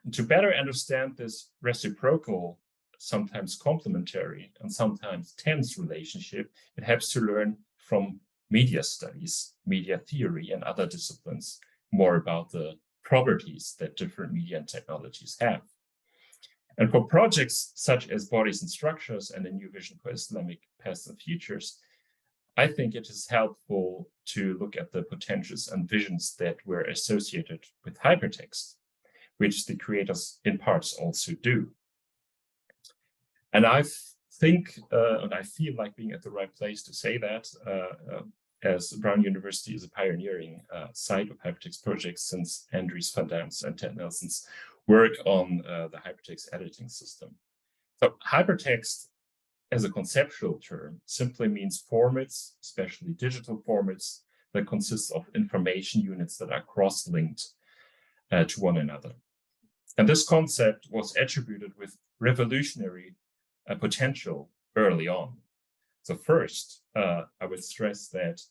And to better understand this reciprocal, sometimes complementary, and sometimes tense relationship, it helps to learn from media studies, media theory, and other disciplines more about the properties that different media and technologies have. And for projects such as Bodies and Structures and a New Vision for Islamic Past and Futures, I think it is helpful to look at the potentials and visions that were associated with hypertext, which the creators in parts also do. And I think, and I feel like being at the right place to say that, as Brown University is a pioneering site of hypertext projects since Andries van Dam's and Ted Nelson's work on the hypertext editing system. So hypertext as a conceptual term simply means formats, especially digital formats, that consist of information units that are cross-linked to one another. And this concept was attributed with revolutionary potential early on. So first, I would stress that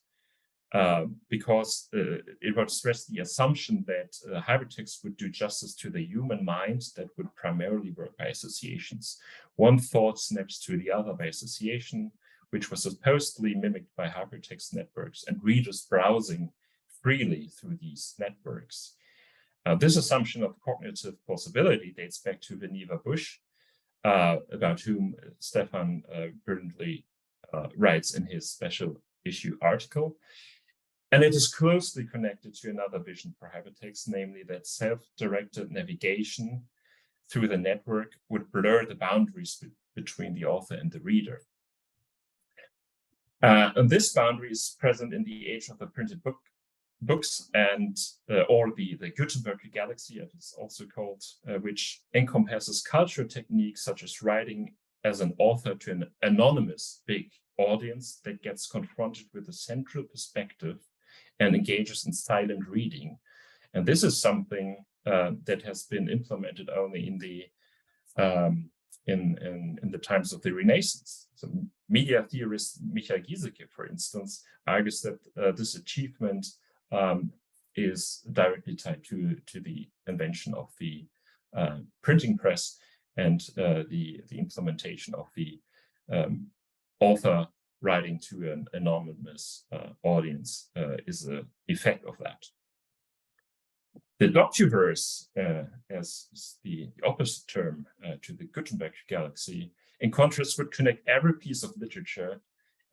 because it would stress the assumption that hypertext would do justice to the human mind that would primarily work by associations. One thought snaps to the other by association, which was supposedly mimicked by hypertext networks and readers browsing freely through these networks. This assumption of cognitive possibility dates back to Vannevar Bush, about whom Stefan brilliantly writes in his special issue article. And it is closely connected to another vision for hypertext, namely that self-directed navigation through the network would blur the boundaries between the author and the reader. And this boundary is present in the age of the printed books and or the Gutenberg galaxy, as it's also called, which encompasses cultural techniques such as writing as an author to an anonymous big audience that gets confronted with a central perspective and engages in silent reading. And this is something that has been implemented only in the times of the Renaissance. So media theorist Michael Giesecke, for instance, argues that this achievement is directly tied to the invention of the printing press and the implementation of the author writing to an anonymous audience is an effect of that. The docuverse, as the opposite term to the Gutenberg galaxy, in contrast, would connect every piece of literature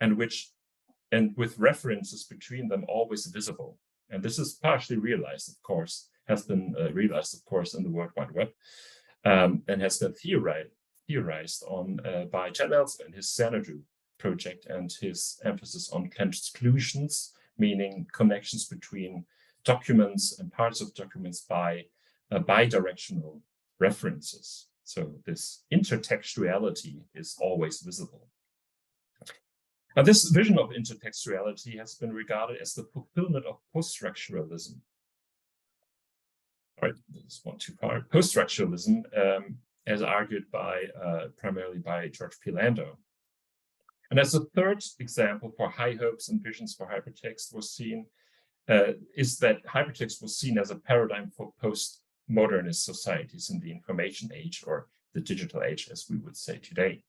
and with references between them always visible. And this is partially realized, of course, has been realized, of course, in the World Wide Web, and has been theorized on by Ted Nelson and his Xanadu project and his emphasis on exclusions, meaning connections between documents and parts of documents by bidirectional references. So this intertextuality is always visible. Now, this vision of intertextuality has been regarded as the fulfillment of post-structuralism. All right, this is one too far. Post-structuralism, as argued by primarily by George P. Landau. And as a third example for high hopes and visions for hypertext was seen, is that hypertext was seen as a paradigm for post-modernist societies in the information age, or the digital age, as we would say today.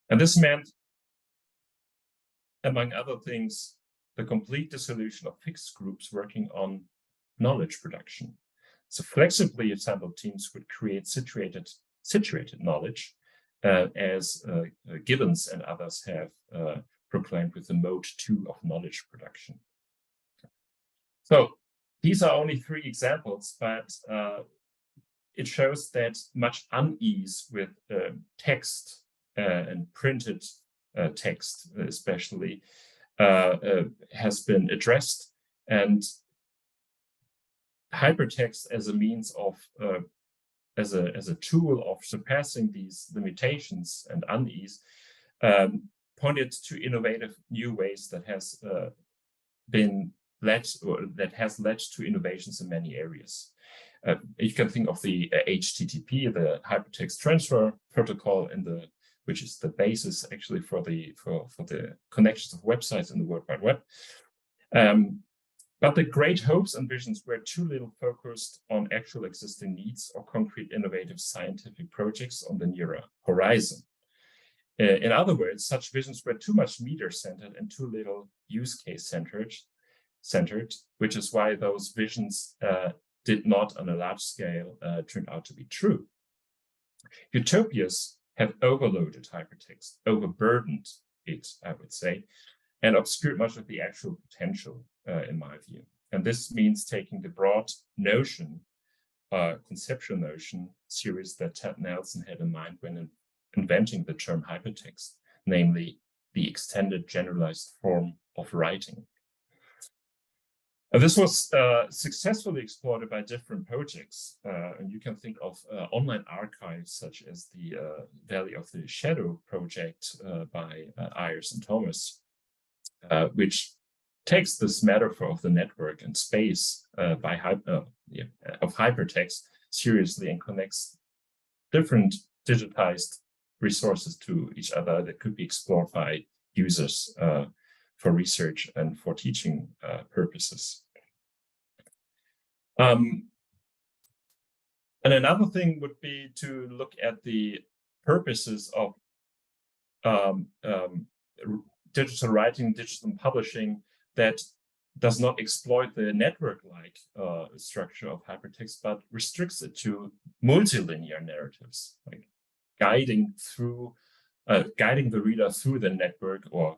And this meant, among other things, the complete dissolution of fixed groups working on knowledge production. So flexibly assembled teams would create situated knowledge, as Gibbons and others have proclaimed with the mode 2 of knowledge production. So these are only 3 examples, but it shows that much unease with text and printed text, especially, has been addressed, and hypertext as a means of, as a tool of surpassing these limitations and unease, pointed to innovative new ways that has led to innovations in many areas. You can think of the HTTP, the Hypertext Transfer Protocol, which is the basis actually for the connections of websites in the World Wide Web. But the great hopes and visions were too little focused on actual existing needs or concrete innovative scientific projects on the nearer horizon. In other words, such visions were too much meter-centered and too little use case centered, which is why those visions did not on a large scale turn out to be true. Utopias have overloaded hypertext, overburdened it, I would say, and obscured much of the actual potential, in my view. And this means taking the broad notion, conceptual notion, series that Ted Nelson had in mind when inventing the term hypertext, namely the extended generalized form of writing. This was successfully exploited by different projects, and you can think of online archives such as the Valley of the Shadow project by Ayers and Thomas, which takes this metaphor of the network and space of hypertext seriously and connects different digitized resources to each other that could be explored by users for research and for teaching purposes. And another thing would be to look at the purposes of digital writing, digital publishing that does not exploit the network-like structure of hypertext, but restricts it to multilinear narratives, like guiding the reader through the network or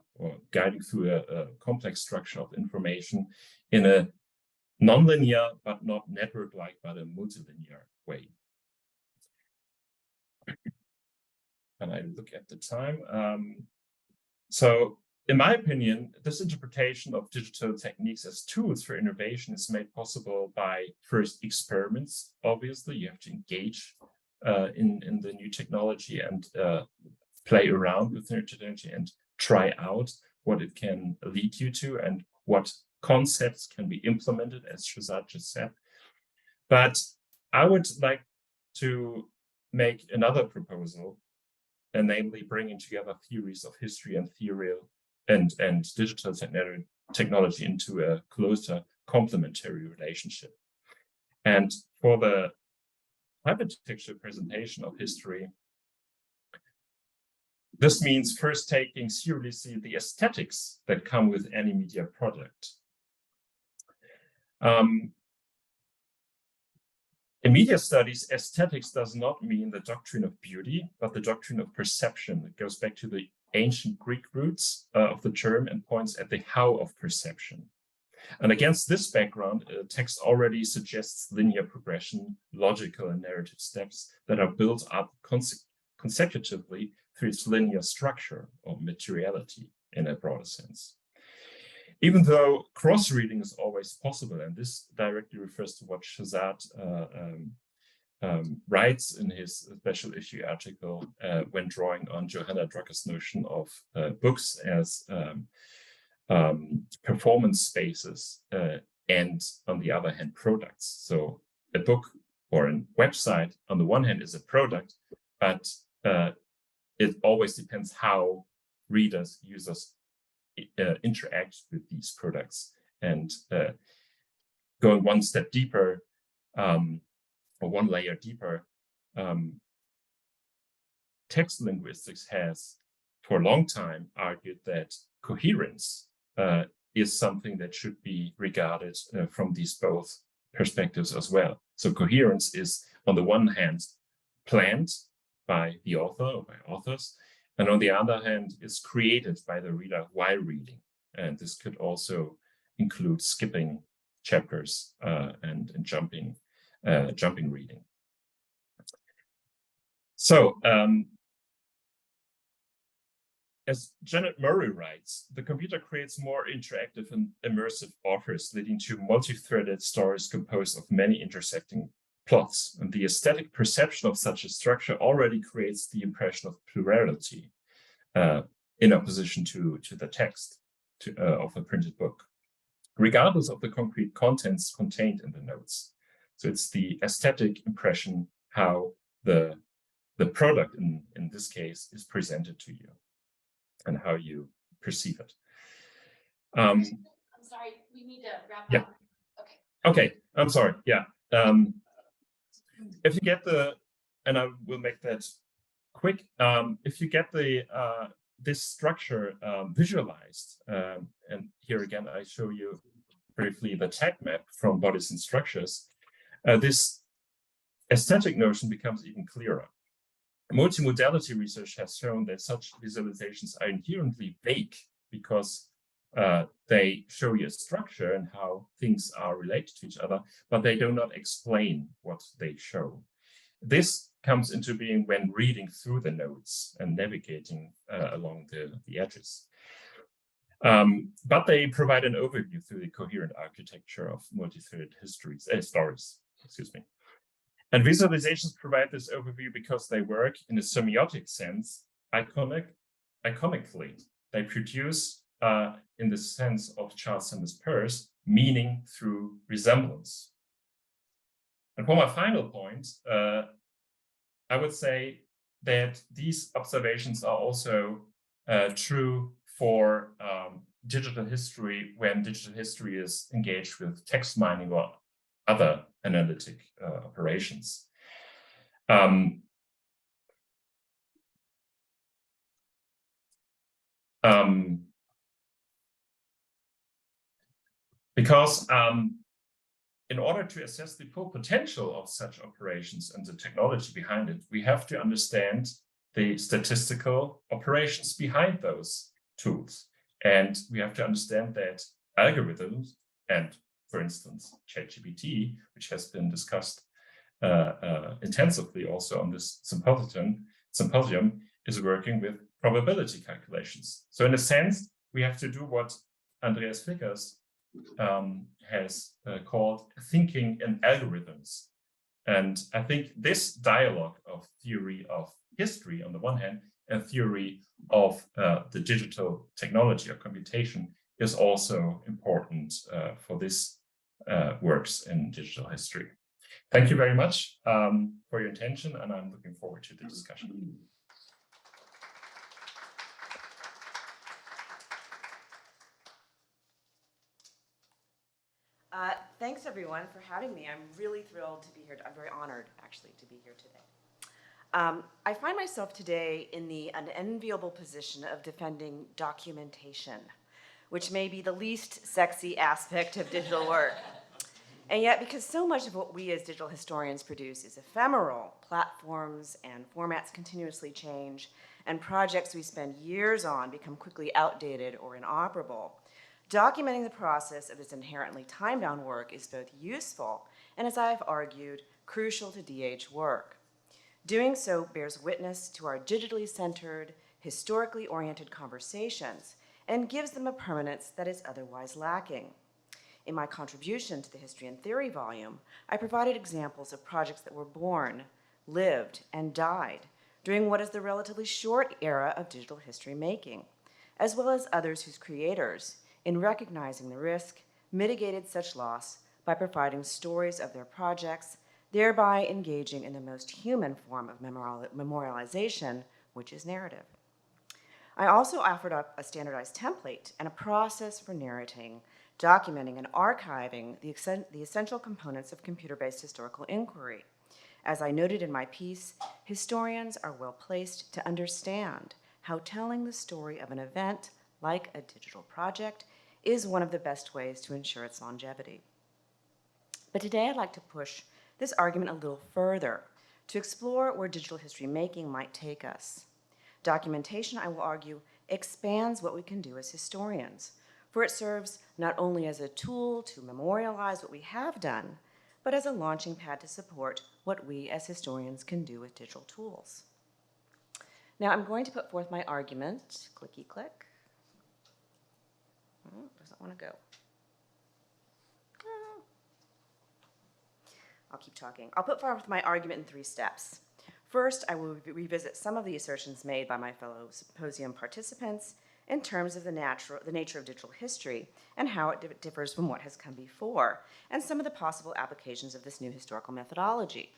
guiding through a complex structure of information in a nonlinear, but not network-like, but a multilinear way. And I look at the time. So in my opinion, this interpretation of digital techniques as tools for innovation is made possible by first experiments. Obviously, you have to engage in the new technology and play around with new technology and try out what it can lead you to and what concepts can be implemented, as Shahzad just said. But I would like to make another proposal, and namely bringing together theories of history and and digital technology into a closer complementary relationship. And for the hypertextual presentation of history, this means first taking seriously the aesthetics that come with any media product. In media studies, aesthetics does not mean the doctrine of beauty, but the doctrine of perception. It goes back to the ancient Greek roots of the term and points at the how of perception. And against this background, text already suggests linear progression, logical and narrative steps that are built up consecutively through its linear structure or materiality in a broader sense. Even though cross-reading is always possible, and this directly refers to what Shahzad writes in his special issue article when drawing on Johanna Drucker's notion of books as performance spaces and, on the other hand, products. So a book or a website, on the one hand, is a product, but it always depends how readers, users interact with these products. And going one step deeper, or one layer deeper, text linguistics has for a long time argued that coherence is something that should be regarded from these both perspectives as well. So coherence is, on the one hand, planned by the author or by authors, and on the other hand, is created by the reader while reading. And this could also include skipping chapters and jumping reading. So, as Janet Murray writes, the computer creates more interactive and immersive offers, leading to multi-threaded stories composed of many intersecting plots. And the aesthetic perception of such a structure already creates the impression of plurality in opposition to the text of a printed book, regardless of the concrete contents contained in the notes. So it's the aesthetic impression, how the product in this case is presented to you and how you perceive it. I'm sorry, we need to wrap up. Okay, I'm sorry, yeah. If you get and I will make that quick, if you get this structure visualized, and here again, I show you briefly the tag map from Bodies and Structures, this aesthetic notion becomes even clearer. Multimodality research has shown that such visualizations are inherently vague because they show you a structure and how things are related to each other, but they do not explain what they show. This comes into being when reading through the notes and navigating along the edges. But they provide an overview through the coherent architecture of multi-threaded stories, excuse me. And visualizations provide this overview because they work in a semiotic sense, iconically. They produce, in the sense of Charles Sanders Peirce, meaning through resemblance. And for my final point, I would say that these observations are also true for digital history when digital history is engaged with text mining or other analytic operations. Because in order to assess the full potential of such operations and the technology behind it, we have to understand the statistical operations behind those tools. And we have to understand that algorithms and, for instance, ChatGPT, which has been discussed intensively also on this symposium, is working with probability calculations. So in a sense, we have to do what Andreas Flickers has called thinking in algorithms. And I think this dialogue of theory of history on the one hand and theory of the digital technology of computation is also important for this works in digital history. Thank you very much for your attention, and I'm looking forward to the discussion. Thanks, everyone, for having me. I'm really thrilled to be here. I'm very honored, actually, to be here today. I find myself today in the unenviable position of defending documentation, which may be the least sexy aspect of digital work. And yet, because so much of what we as digital historians produce is ephemeral, platforms and formats continuously change, and projects we spend years on become quickly outdated or inoperable, documenting the process of this inherently time-bound work is both useful and, as I've argued, crucial to DH work. Doing so bears witness to our digitally centered, historically oriented conversations and gives them a permanence that is otherwise lacking. In my contribution to the History and Theory volume, I provided examples of projects that were born, lived, and died during what is the relatively short era of digital history making, as well as others whose creators, in recognizing the risk, mitigated such loss by providing stories of their projects, thereby engaging in the most human form of memorialization, which is narrative. I also offered up a standardized template and a process for narrating, documenting, and archiving the essential components of computer-based historical inquiry. As I noted in my piece, historians are well placed to understand how telling the story of an event, like a digital project, is one of the best ways to ensure its longevity. But today I'd like to push this argument a little further to explore where digital history making might take us. Documentation, I will argue, expands what we can do as historians, for it serves not only as a tool to memorialize what we have done, but as a launching pad to support what we as historians can do with digital tools. Now I'm going to put forth my argument, clicky click. Oh, doesn't want to go. Oh. I'll keep talking. I'll put forth my argument in 3 steps. First, I will revisit some of the assertions made by my fellow symposium participants in terms of the nature of digital history and how it differs from what has come before, and some of the possible applications of this new historical methodology.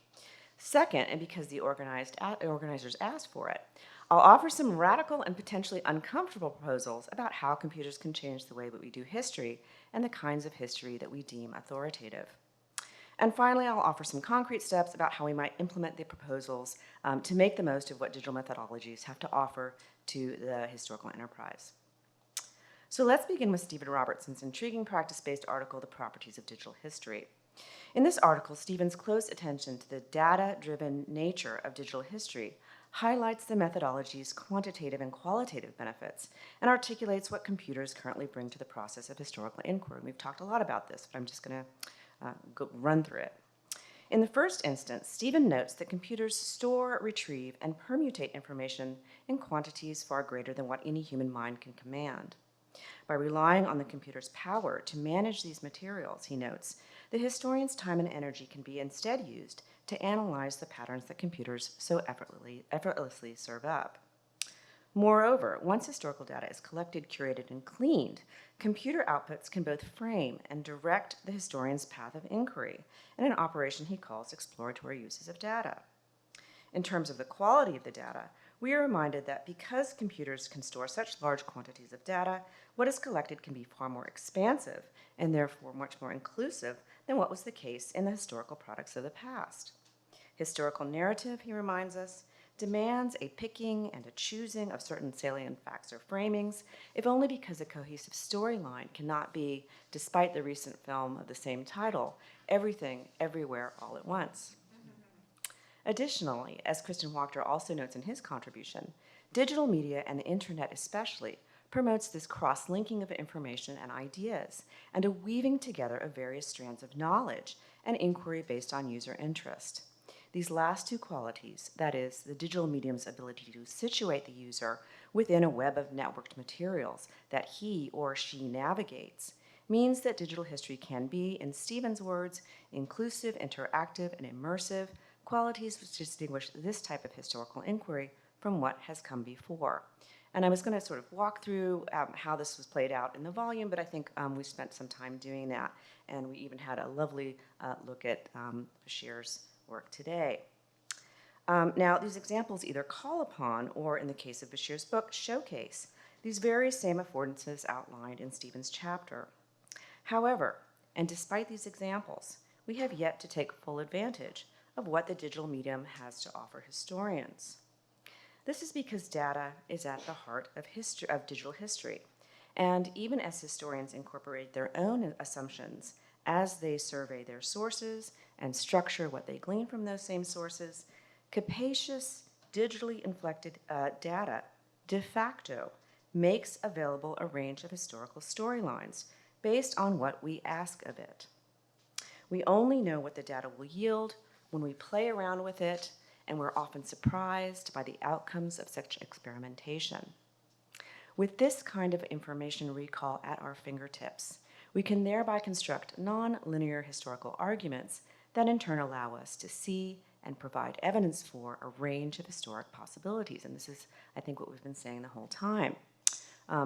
Second, and because the organizers asked for it, I'll offer some radical and potentially uncomfortable proposals about how computers can change the way that we do history and the kinds of history that we deem authoritative. And finally, I'll offer some concrete steps about how we might implement the proposals to make the most of what digital methodologies have to offer to the historical enterprise. So let's begin with Stephen Robertson's intriguing practice-based article, The Properties of Digital History. In this article, Stephen's close attention to the data-driven nature of digital history highlights the methodology's quantitative and qualitative benefits and articulates what computers currently bring to the process of historical inquiry. We've talked a lot about this, but I'm just going to run through it. In the first instance, Stephen notes that computers store, retrieve, and permutate information in quantities far greater than what any human mind can command. By relying on the computer's power to manage these materials, he notes, the historian's time and energy can be instead used to analyze the patterns that computers so effortlessly serve up. Moreover, once historical data is collected, curated, and cleaned, computer outputs can both frame and direct the historian's path of inquiry in an operation he calls exploratory uses of data. In terms of the quality of the data, we are reminded that because computers can store such large quantities of data, what is collected can be far more expansive and therefore much more inclusive than what was the case in the historical products of the past. Historical narrative, he reminds us, demands a picking and a choosing of certain salient facts or framings, if only because a cohesive storyline cannot be, despite the recent film of the same title, Everything, Everywhere, All at Once. Additionally, as Kristen Wachter also notes in his contribution, digital media and the internet especially promotes this cross-linking of information and ideas and a weaving together of various strands of knowledge and inquiry based on user interest. These last 2 qualities, that is, the digital medium's ability to situate the user within a web of networked materials that he or she navigates, means that digital history can be, in Stephen's words, inclusive, interactive, and immersive, qualities which distinguish this type of historical inquiry from what has come before. And I was going to sort of walk through how this was played out in the volume, but I think we spent some time doing that, and we even had a lovely look at Bashir's work today. Now, these examples either call upon, or in the case of Bashir's book, showcase these very same affordances outlined in Stephen's chapter. However, and despite these examples, we have yet to take full advantage of what the digital medium has to offer historians. This is because data is at the heart of digital history, and even as historians incorporate their own assumptions as they survey their sources and structure what they glean from those same sources, capacious, digitally inflected data de facto makes available a range of historical storylines based on what we ask of it. We only know what the data will yield when we play around with it, and we're often surprised by the outcomes of such experimentation. With this kind of information recall at our fingertips, we can thereby construct non-linear historical arguments that in turn allow us to see and provide evidence for a range of historic possibilities. And this is, I think, what we've been saying the whole time.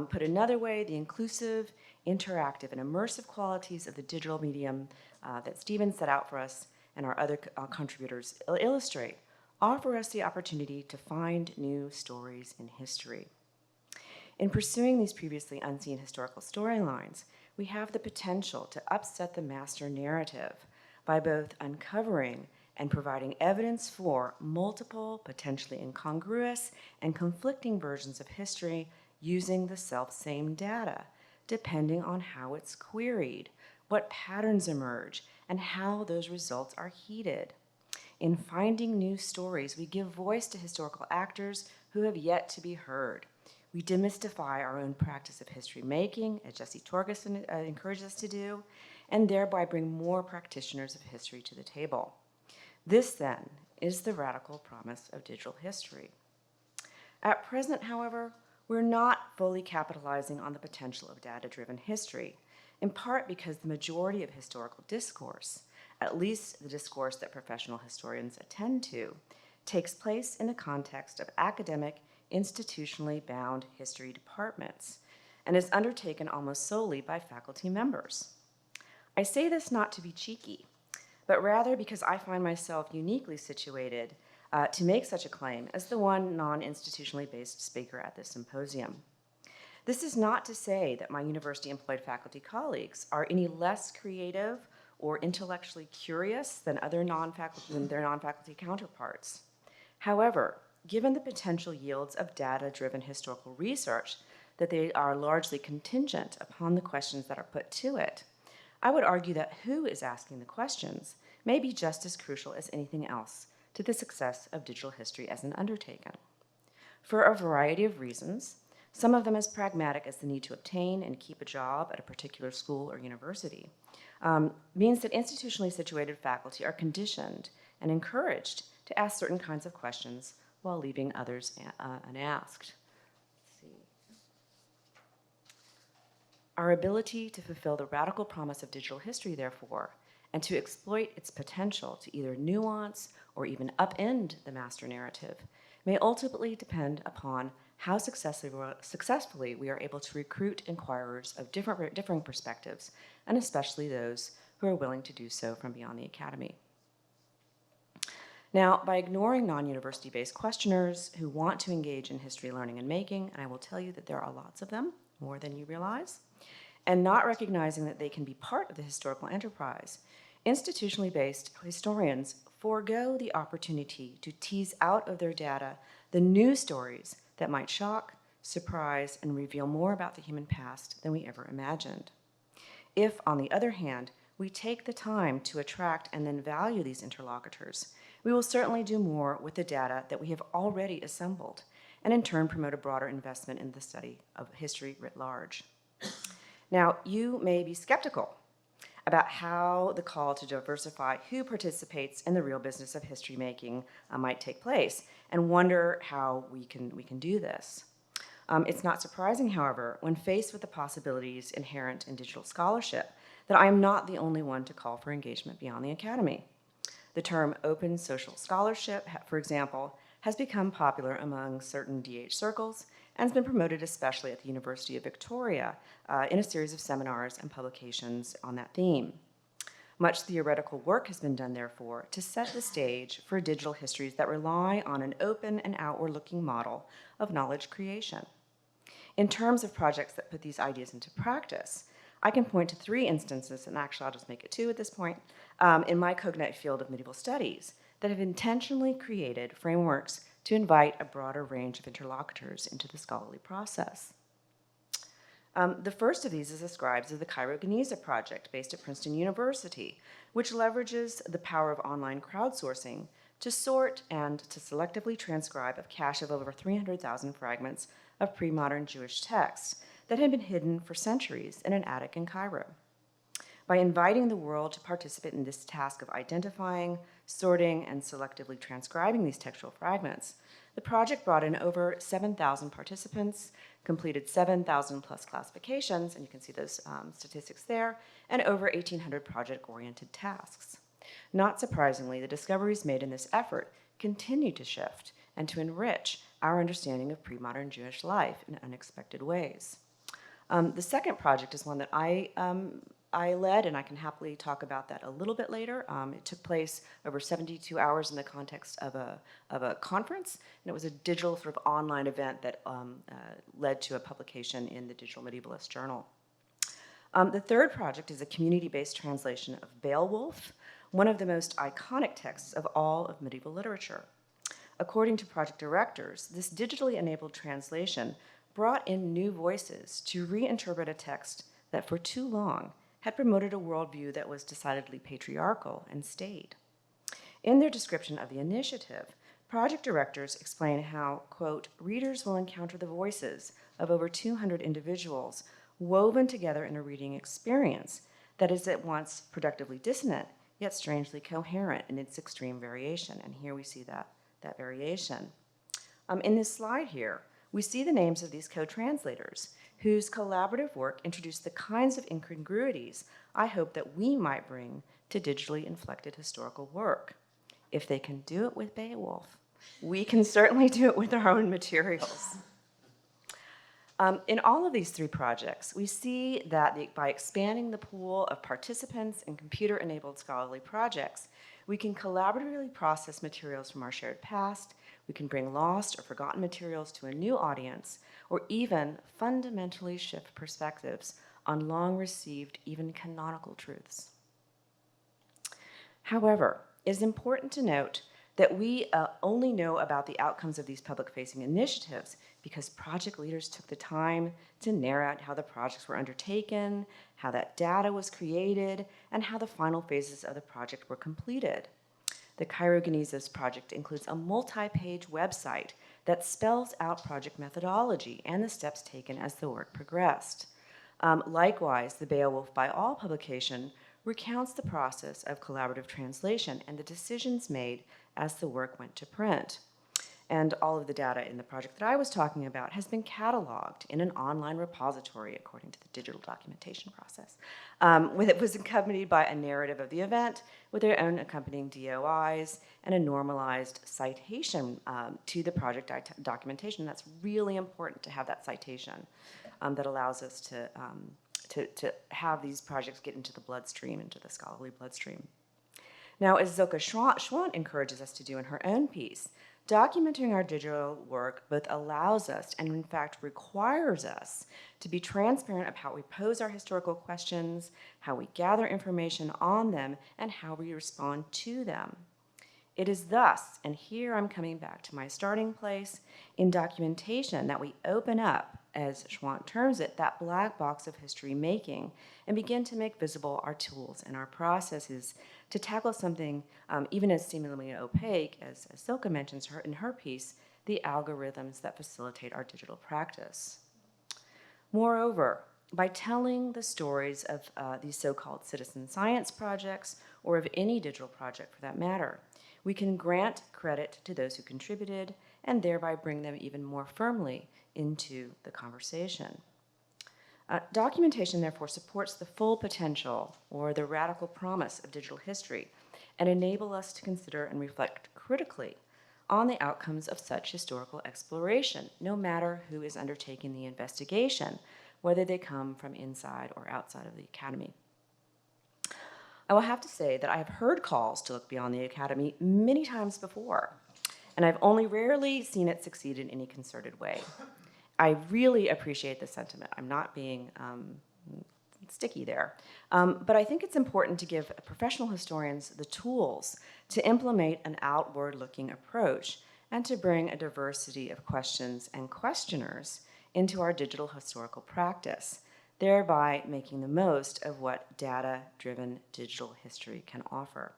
Put another way, the inclusive, interactive, and immersive qualities of the digital medium that Stephen set out for us and our other contributors illustrate offer us the opportunity to find new stories in history. In pursuing these previously unseen historical storylines, we have the potential to upset the master narrative by both uncovering and providing evidence for multiple, potentially incongruous and conflicting versions of history using the self-same data, depending on how it's queried, what patterns emerge, and how those results are heeded. In finding new stories, we give voice to historical actors who have yet to be heard. We demystify our own practice of history making, as Jesse Torgerson encourages us to do, and thereby bring more practitioners of history to the table. This, then, is the radical promise of digital history. At present, however, we're not fully capitalizing on the potential of data-driven history, in part because the majority of historical discourse, at least the discourse that professional historians attend to, takes place in the context of academic, institutionally bound history departments, and is undertaken almost solely by faculty members. I say this not to be cheeky, but rather because I find myself uniquely situated to make such a claim as the one non-institutionally based speaker at this symposium. This is not to say that my university-employed faculty colleagues are any less creative or intellectually curious than their non-faculty counterparts. However, given the potential yields of data-driven historical research, that they are largely contingent upon the questions that are put to it, I would argue that who is asking the questions may be just as crucial as anything else to the success of digital history as an undertaking. For a variety of reasons, some of them as pragmatic as the need to obtain and keep a job at a particular school or university, means that institutionally situated faculty are conditioned and encouraged to ask certain kinds of questions while leaving others unasked. Let's see. Our ability to fulfill the radical promise of digital history, therefore, and to exploit its potential to either nuance or even upend the master narrative, may ultimately depend upon how successfully we are able to recruit inquirers of differing perspectives, and especially those who are willing to do so from beyond the academy. Now, by ignoring non-university-based questioners who want to engage in history learning and making, and I will tell you that there are lots of them, more than you realize, and not recognizing that they can be part of the historical enterprise, institutionally based historians forego the opportunity to tease out of their data the new stories that might shock, surprise, and reveal more about the human past than we ever imagined. If, on the other hand, we take the time to attract and then value these interlocutors, we will certainly do more with the data that we have already assembled, and in turn promote a broader investment in the study of history writ large. Now, you may be skeptical about how the call to diversify who participates in the real business of history making might take place, and wonder how we can do this. It's not surprising, however, when faced with the possibilities inherent in digital scholarship, that I am not the only one to call for engagement beyond the academy. The term open social scholarship, for example, has become popular among certain DH circles and has been promoted especially at the University of Victoria in a series of seminars and publications on that theme. Much theoretical work has been done, therefore, to set the stage for digital histories that rely on an open and outward-looking model of knowledge creation. In terms of projects that put these ideas into practice, I can point to 3 instances, and actually I'll just make it 2 at this point, in my cognate field of medieval studies that have intentionally created frameworks to invite a broader range of interlocutors into the scholarly process. The first of these is the Scribes of the Cairo Geniza project based at Princeton University, which leverages the power of online crowdsourcing to sort and to selectively transcribe a cache of over 300,000 fragments of pre-modern Jewish texts that had been hidden for centuries in an attic in Cairo. By inviting the world to participate in this task of identifying, sorting, and selectively transcribing these textual fragments, the project brought in over 7,000 participants, completed 7,000 plus classifications, and you can see those statistics there, and over 1,800 project-oriented tasks. Not surprisingly, the discoveries made in this effort continue to shift and to enrich our understanding of pre-modern Jewish life in unexpected ways. The second project is one that I led, and I can happily talk about that a little bit later. It took place over 72 hours in the context of a conference, and it was a digital sort of online event that led to a publication in the Digital Medievalist Journal. The third project is a community-based translation of Beowulf, one of the most iconic texts of all of medieval literature. According to project directors, this digitally enabled translation brought in new voices to reinterpret a text that for too long had promoted a worldview that was decidedly patriarchal and staid. In their description of the initiative, project directors explain how, quote, readers will encounter the voices of over 200 individuals woven together in a reading experience that is at once productively dissonant, yet strangely coherent in its extreme variation. And here we see that variation. In this slide here, we see the names of these co-translators whose collaborative work introduced the kinds of incongruities I hope that we might bring to digitally inflected historical work. If they can do it with Beowulf, we can certainly do it with our own materials. In all of these 3 projects, we see that by expanding the pool of participants in computer-enabled scholarly projects, we can collaboratively process materials from our shared past, we can bring lost or forgotten materials to a new audience, or even fundamentally shift perspectives on long-received, even canonical truths. However, it is important to note that we only know about the outcomes of these public-facing initiatives because project leaders took the time to narrate how the projects were undertaken, how that data was created, and how the final phases of the project were completed. The Cairo Genizas project includes a multi-page website that spells out project methodology and the steps taken as the work progressed. Likewise, the Beowulf by All publication recounts the process of collaborative translation and the decisions made as the work went to print. And all of the data in the project that I was talking about has been cataloged in an online repository according to the digital documentation process. It was accompanied by a narrative of the event with their own accompanying DOIs and a normalized citation to the project documentation. That's really important to have that citation that allows us to have these projects get into the bloodstream, into the scholarly bloodstream. Now, as Zilka Schwant encourages us to do in her own piece, documenting our digital work both allows us and in fact requires us to be transparent about how we pose our historical questions, how we gather information on them, and how we respond to them. It is thus, and here I'm coming back to my starting place, in documentation that we open up, as Schwant terms it, that black box of history making and begin to make visible our tools and our processes to tackle something even as seemingly opaque, as Silke mentions in her piece, the algorithms that facilitate our digital practice. Moreover, by telling the stories of these so-called citizen science projects, or of any digital project for that matter, we can grant credit to those who contributed and thereby bring them even more firmly into the conversation. Documentation, therefore, supports the full potential or the radical promise of digital history and enable us to consider and reflect critically on the outcomes of such historical exploration, no matter who is undertaking the investigation, whether they come from inside or outside of the academy. I will have to say that I have heard calls to look beyond the academy many times before, and I've only rarely seen it succeed in any concerted way. I really appreciate the sentiment. I'm not being sticky there. But I think it's important to give professional historians the tools to implement an outward-looking approach and to bring a diversity of questions and questioners into our digital historical practice, thereby making the most of what data-driven digital history can offer.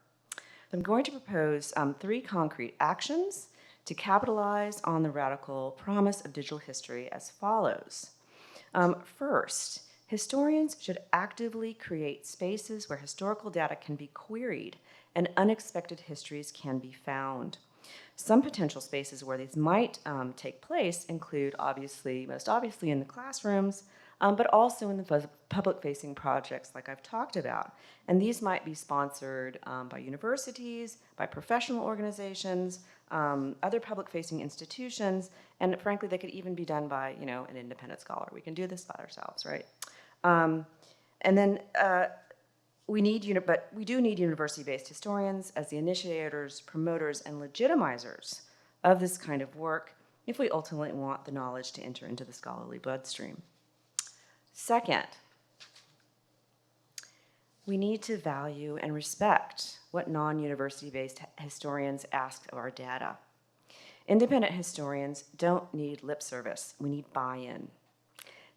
I'm going to propose 3 concrete actions to capitalize on the radical promise of digital history as follows. First, historians should actively create spaces where historical data can be queried and unexpected histories can be found. Some potential spaces where these might take place include, most obviously in the classrooms, but also in the public-facing projects like I've talked about. And these might be sponsored by universities, by professional organizations, other public-facing institutions, and frankly, they could even be done by, an independent scholar. We can do this by ourselves, right? We do need university-based historians as the initiators, promoters, and legitimizers of this kind of work if we ultimately want the knowledge to enter into the scholarly bloodstream. Second, we need to value and respect what non-university-based historians ask of our data. Independent historians don't need lip service. We need buy-in.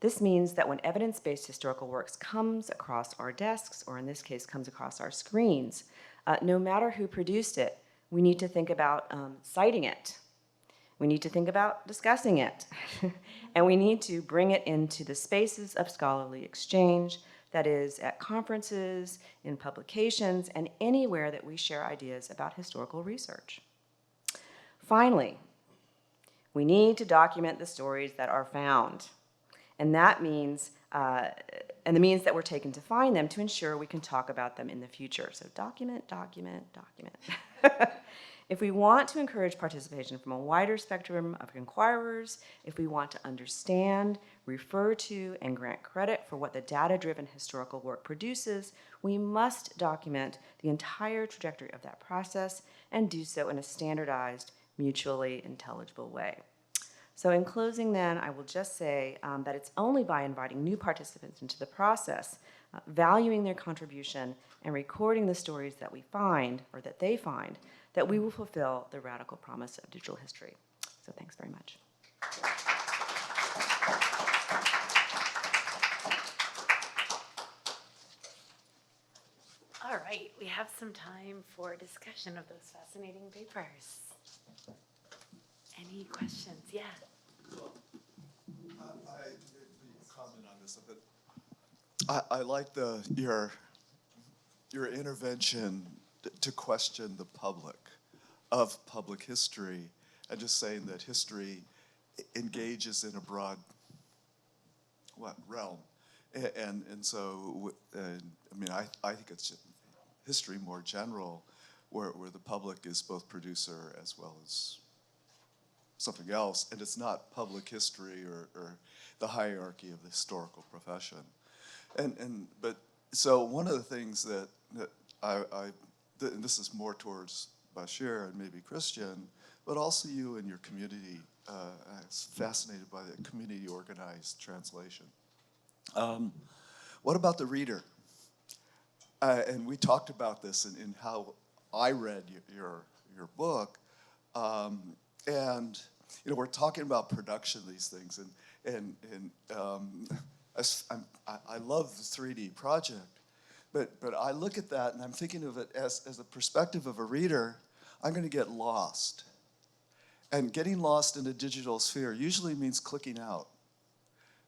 This means that when evidence-based historical works comes across our desks, or in this case comes across our screens, no matter who produced it, we need to think about citing it. We need to think about discussing it. And we need to bring it into the spaces of scholarly exchange, that is, at conferences, in publications, and anywhere that we share ideas about historical research. Finally, we need to document the stories that are found. And that means, and the means that we're taken to find them to ensure we can talk about them in the future. So document, document, document. If we want to encourage participation from a wider spectrum of inquirers, if we want to understand, refer to, and grant credit for what the data-driven historical work produces, we must document the entire trajectory of that process and do so in a standardized, mutually intelligible way. So in closing then, I will just say that it's only by inviting new participants into the process, valuing their contribution, and recording the stories that we find, or that they find, that we will fulfill the radical promise of digital history. So thanks very much. All right, we have some time for discussion of those fascinating papers. Any questions? Yeah. I comment on this a bit. I like your intervention to question the public of public history, and just saying that history engages in a broad realm, and so I think it's history more general, where the public is both producer as well as something else, and it's not public history or the hierarchy of the historical profession. But so one of the things that and this is more towards Bashir and maybe Christian, but also you and your community. I was fascinated by the community organized translation. What about the reader? And we talked about this in how I read your book. And we're talking about production of these things, and I love the 3D project, but I look at that and I'm thinking of it as the perspective of a reader. I'm going to get lost, and getting lost in a digital sphere usually means clicking out,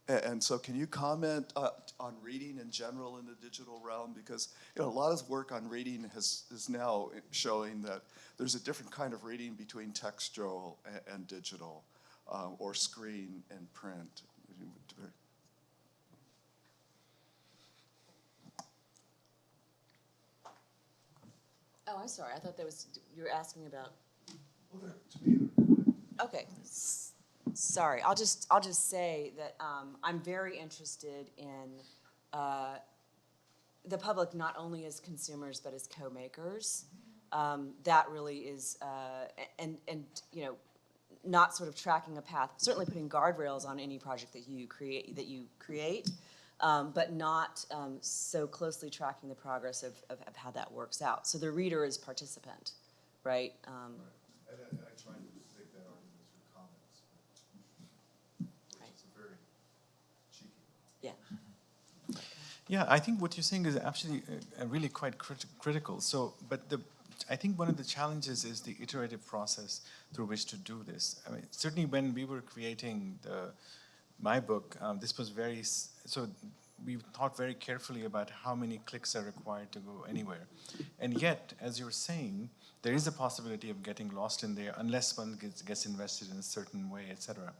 And so can you comment on reading in general in the digital realm? Because a lot of work on reading is now showing that there's a different kind of reading between textual and digital, or screen and print. Oh, I'm sorry. I thought you were asking about. Well, to me, Okay. Sorry. I'll just say that I'm very interested in the public not only as consumers but as co-makers. That really is, and not sort of tracking a path. Certainly putting guardrails on any project that you create. But not so closely tracking the progress of how that works out. So the reader is participant, right? I tried to make that argument through comments, which is a very cheeky. Yeah. Yeah, I think what you're saying is actually really quite critical. So, I think one of the challenges is the iterative process through which to do this. I mean, certainly when we were creating my book, this was so we thought very carefully about how many clicks are required to go anywhere. And yet, as you're saying, there is a possibility of getting lost in there unless one gets invested in a certain way, etc.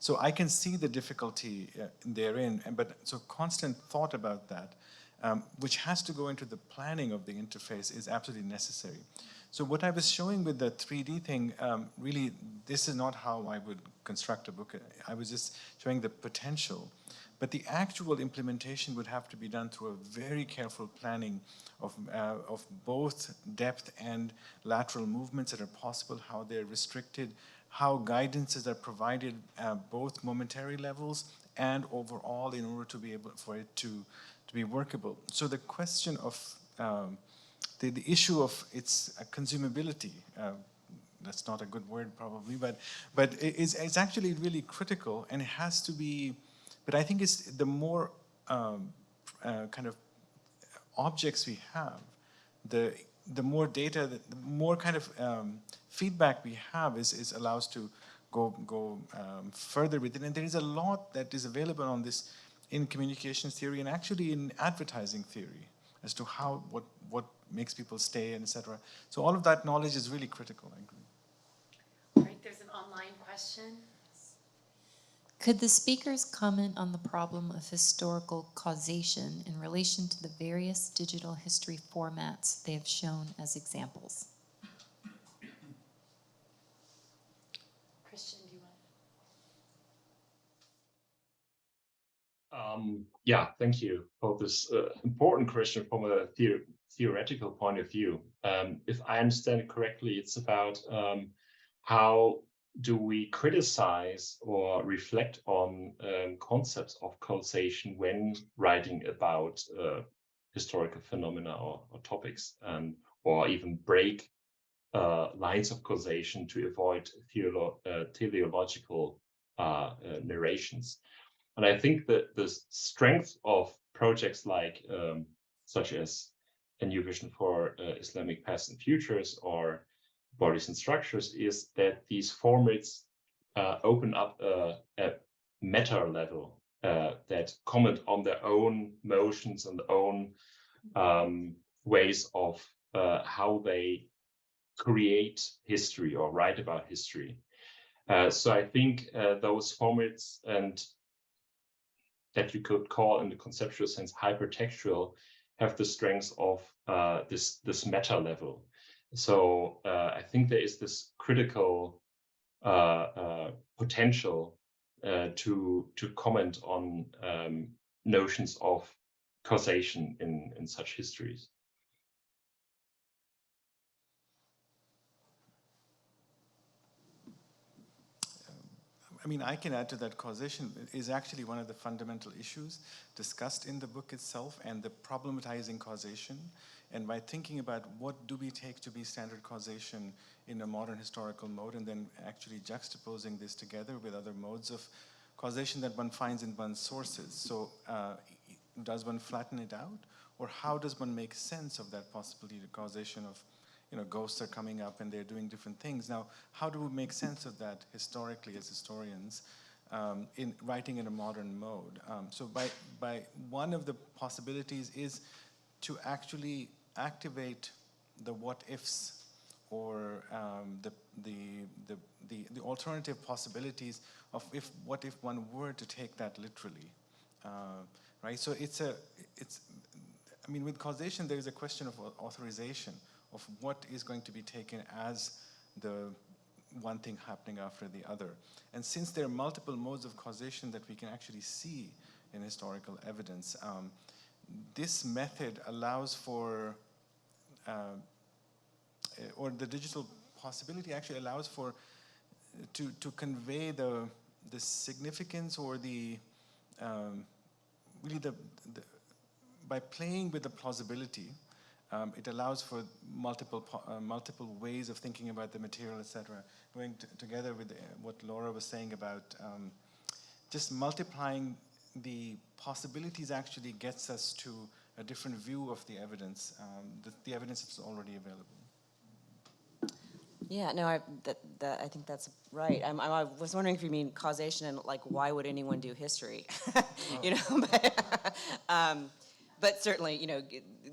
So I can see the difficulty therein, but so constant thought about that, which has to go into the planning of the interface, is absolutely necessary. So what I was showing with the 3D thing, really, this is not how I would construct a book. I was just showing the potential. But the actual implementation would have to be done through a very careful planning of both depth and lateral movements that are possible, how they're restricted, how guidances are provided, both momentary levels and overall, in order to be able for it to be workable. So the question of the issue of its consumability, that's not a good word probably, but it's actually really critical, and it has to be. But I think it's the more kind of objects we have, the more data, the more kind of feedback we have is allows to go further with it. And there is a lot that is available on this in communications theory and actually in advertising theory as to how what makes people stay and etc. So all of that knowledge is really critical, I agree. All right, there's an online question. Could the speakers comment on the problem of historical causation in relation to the various digital history formats they have shown as examples? Christian, do you want Yeah, thank you for this important question from a theoretical point of view. If I understand it correctly, it's about how do we criticize or reflect on concepts of causation when writing about historical phenomena or topics, or even break lines of causation to avoid teleological narrations. And I think that the strength of projects like such as A New Vision for Islamic Past and Futures or Bodies and Structures is that these formats open up a meta level that comment on their own motions and their own ways of how they create history or write about history. So I think those formats, and that you could call in the conceptual sense hypertextual, have the strength of this meta level. So I think there is this critical potential to comment on notions of causation in such histories. I mean, I can add to that. Causation is actually one of the fundamental issues discussed in the book itself, and the problematizing causation. And by thinking about what do we take to be standard causation in a modern historical mode, and then actually juxtaposing this together with other modes of causation that one finds in one's sources. So does one flatten it out? Or how does one make sense of that possibility of causation of, ghosts are coming up and they're doing different things. Now, how do we make sense of that historically as historians? in writing in a modern mode. So by one of the possibilities is to actually activate the what ifs, or the alternative possibilities of what if one were to take that literally, right? So I mean, with causation, there is a question of authorization of what is going to be taken as the one thing happening after the other. And since there are multiple modes of causation that we can actually see in historical evidence, this method allows for, or the digital possibility actually allows for, to convey the significance, or the really by playing with the plausibility, it allows for multiple ways of thinking about the material, etc. Going together with what Laura was saying about just multiplying the possibilities actually gets us to a different view of the evidence, the evidence that's already available. Yeah, no, I think that's right. I was wondering if you mean causation and like why would anyone do history, you know? But certainly, you know,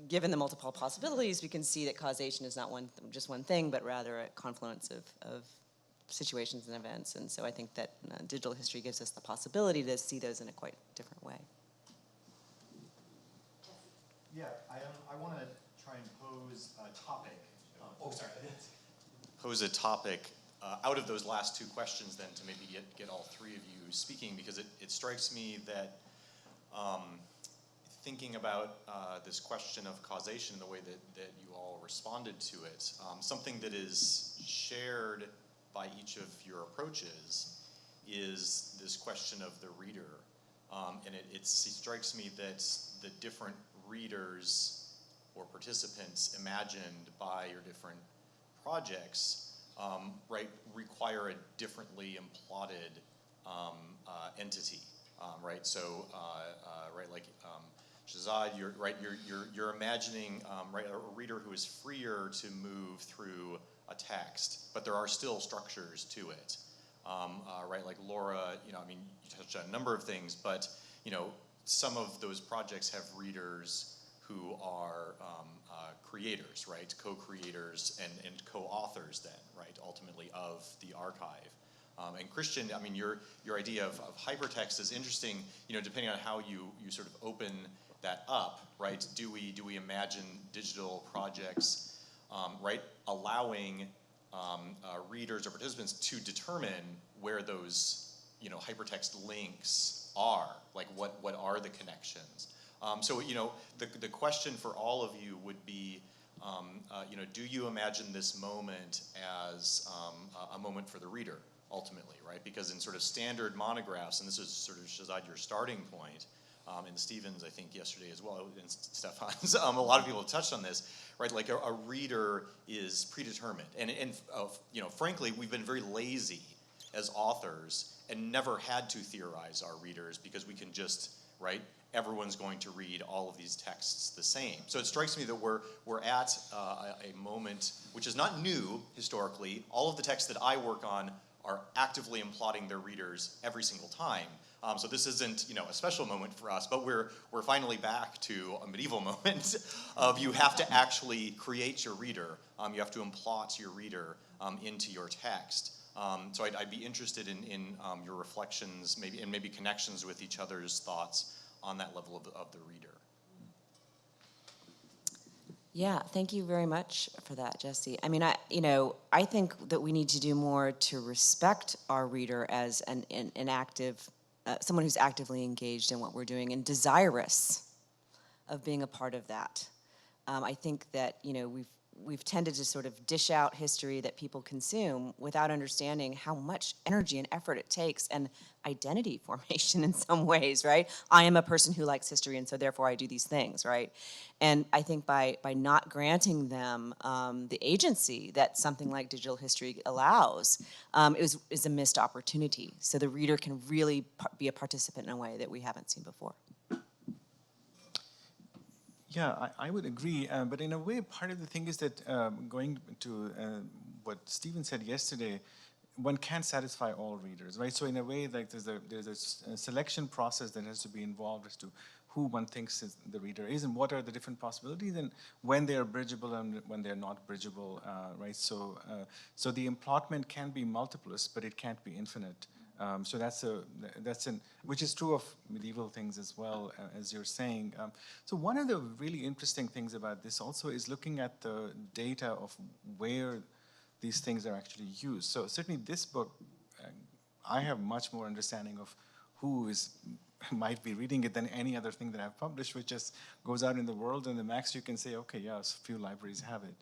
given the multiple possibilities, we can see that causation is not just one thing, but rather a confluence of situations and events. And so I think that digital history gives us the possibility to see those in a quite different way. Yeah, I want to try and pose a topic. Pose a topic out of those last two questions, then, to maybe get all three of you speaking, because it strikes me that thinking about this question of causation, the way that you all responded to it, something that is shared by each of your approaches is this question of the reader. And it strikes me that the different readers or participants imagined by your different projects, right, require a differently imploded entity, right? So, right, like Shahzad, you're imagining, right, a reader who is freer to move through a text, but there are still structures to it, right? Like Laura, you know, I mean, you touched on a number of things, but you know, some of those projects have readers who are creators, right? Co-creators and co-authors then, right? Ultimately of the archive. And Christian, I mean, your idea of hypertext is interesting, you know, depending on how you sort of open that up, right? Do we imagine digital projects, right, allowing readers or participants to determine where those, you know, hypertext links are, like what are the connections? So, you know, the question for all of you would be, you know, do you imagine this moment as a moment for the reader, ultimately, right? Because in sort of standard monographs, and this is sort of, Shahzad, your starting point, and Stephen's, I think, yesterday as well, and Stefan's, a lot of people have touched on this, right? Like a reader is predetermined. And you know, frankly, we've been very lazy as authors and never had to theorize our readers because we can just, right, everyone's going to read all of these texts the same. So it strikes me that we're at a moment which is not new historically. All of the texts that I work on are actively imploding their readers every single time. So this isn't, you know, a special moment for us, but we're finally back to a medieval moment of you have to actually create your reader. You have to implot your reader into your text. So I'd be interested in your reflections, maybe connections with each other's thoughts on that level of the reader. Yeah, thank you very much for that, Jesse. I mean, I think that we need to do more to respect our reader as an active, someone who's actively engaged in what we're doing and desirous of being a part of that. I think that, you know, we've tended to sort of dish out history that people consume without understanding how much energy and effort it takes and identity formation in some ways, right? I am a person who likes history, and so therefore I do these things, right? And I think by not granting them the agency that something like digital history allows, is a missed opportunity. So the reader can really be a participant in a way that we haven't seen before. Yeah, I would agree, but in a way, part of the thing is that going to what Stephen said yesterday, one can't satisfy all readers, right? So in a way, like there's a selection process that has to be involved as to who one thinks the reader is and what are the different possibilities and when they are bridgeable and when they're not bridgeable, right? So so the emplotment can be multiplous, but it can't be infinite. So which is true of medieval things as well, as you're saying. So one of the really interesting things about this also is looking at the data of where these things are actually used. So certainly this book, I have much more understanding of who might be reading it than any other thing that I've published, which just goes out in the world, and the max you can say, okay, yes, a few libraries have it.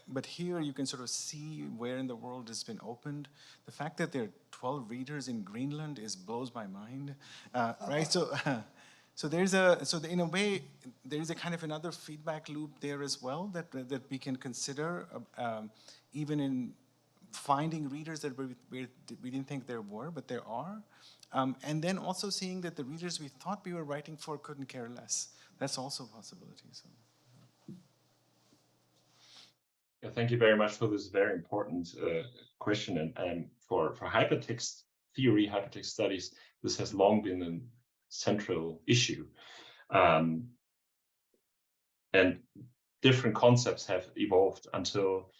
But here you can sort of see where in the world it's been opened. The fact that there are 12 readers in Greenland blows my mind, right? So in a way, there is a kind of another feedback loop there as well that we can consider, even in finding readers that we didn't think there were, but there are. And then also seeing that the readers we thought we were writing for couldn't care less. That's also a possibility. So. Yeah, thank you very much for this very important question. And for hypertext theory, hypertext studies, this has long been a central issue. And different concepts have evolved until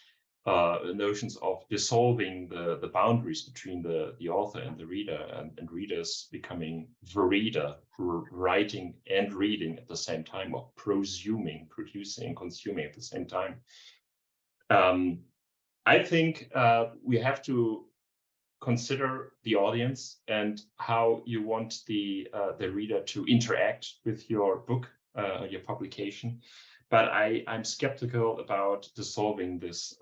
notions of dissolving the boundaries between the author and the reader, and readers becoming the reader, writing and reading at the same time, or prosuming, producing and consuming at the same time. I think we have to consider the audience and how you want the reader to interact with your book, your publication. But I'm skeptical about dissolving this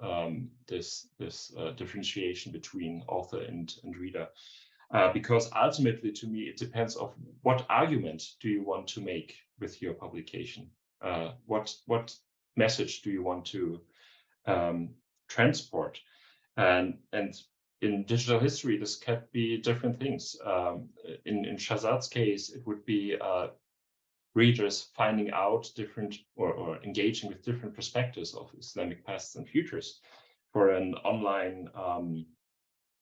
differentiation between author and reader, because ultimately, to me, it depends on what argument do you want to make with your publication. What message do you want to transport? And in digital history, this can be different things. In Shahzad's case, it would be readers finding out different or engaging with different perspectives of Islamic pasts and futures. For an online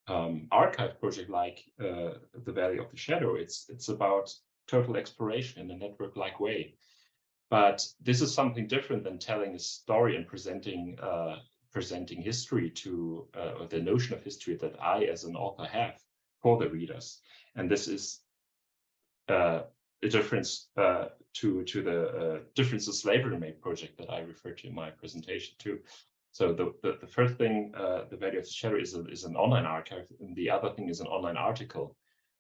archive project like the Valley of the Shadow, it's about total exploration in a network-like way. But this is something different than telling a story and presenting history to, or the notion of history that I, as an author, have for the readers. And this is a difference to the Differences Slavery Made project that I referred to in my presentation too. So the first thing, the Valley of the Shadow, is an online archive, and the other thing is an online article.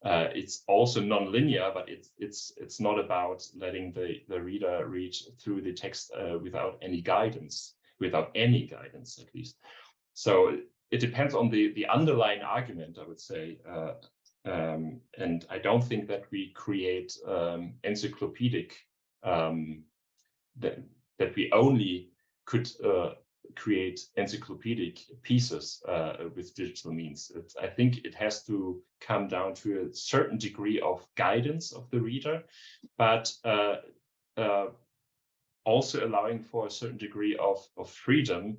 It's also non-linear, but it's not about letting the reader read through the text without any guidance at least. So it depends on the underlying argument, I would say. And I don't think that we create encyclopedic, that we only could create encyclopedic pieces with digital means. I think it has to come down to a certain degree of guidance of the reader, but also allowing for a certain degree of freedom.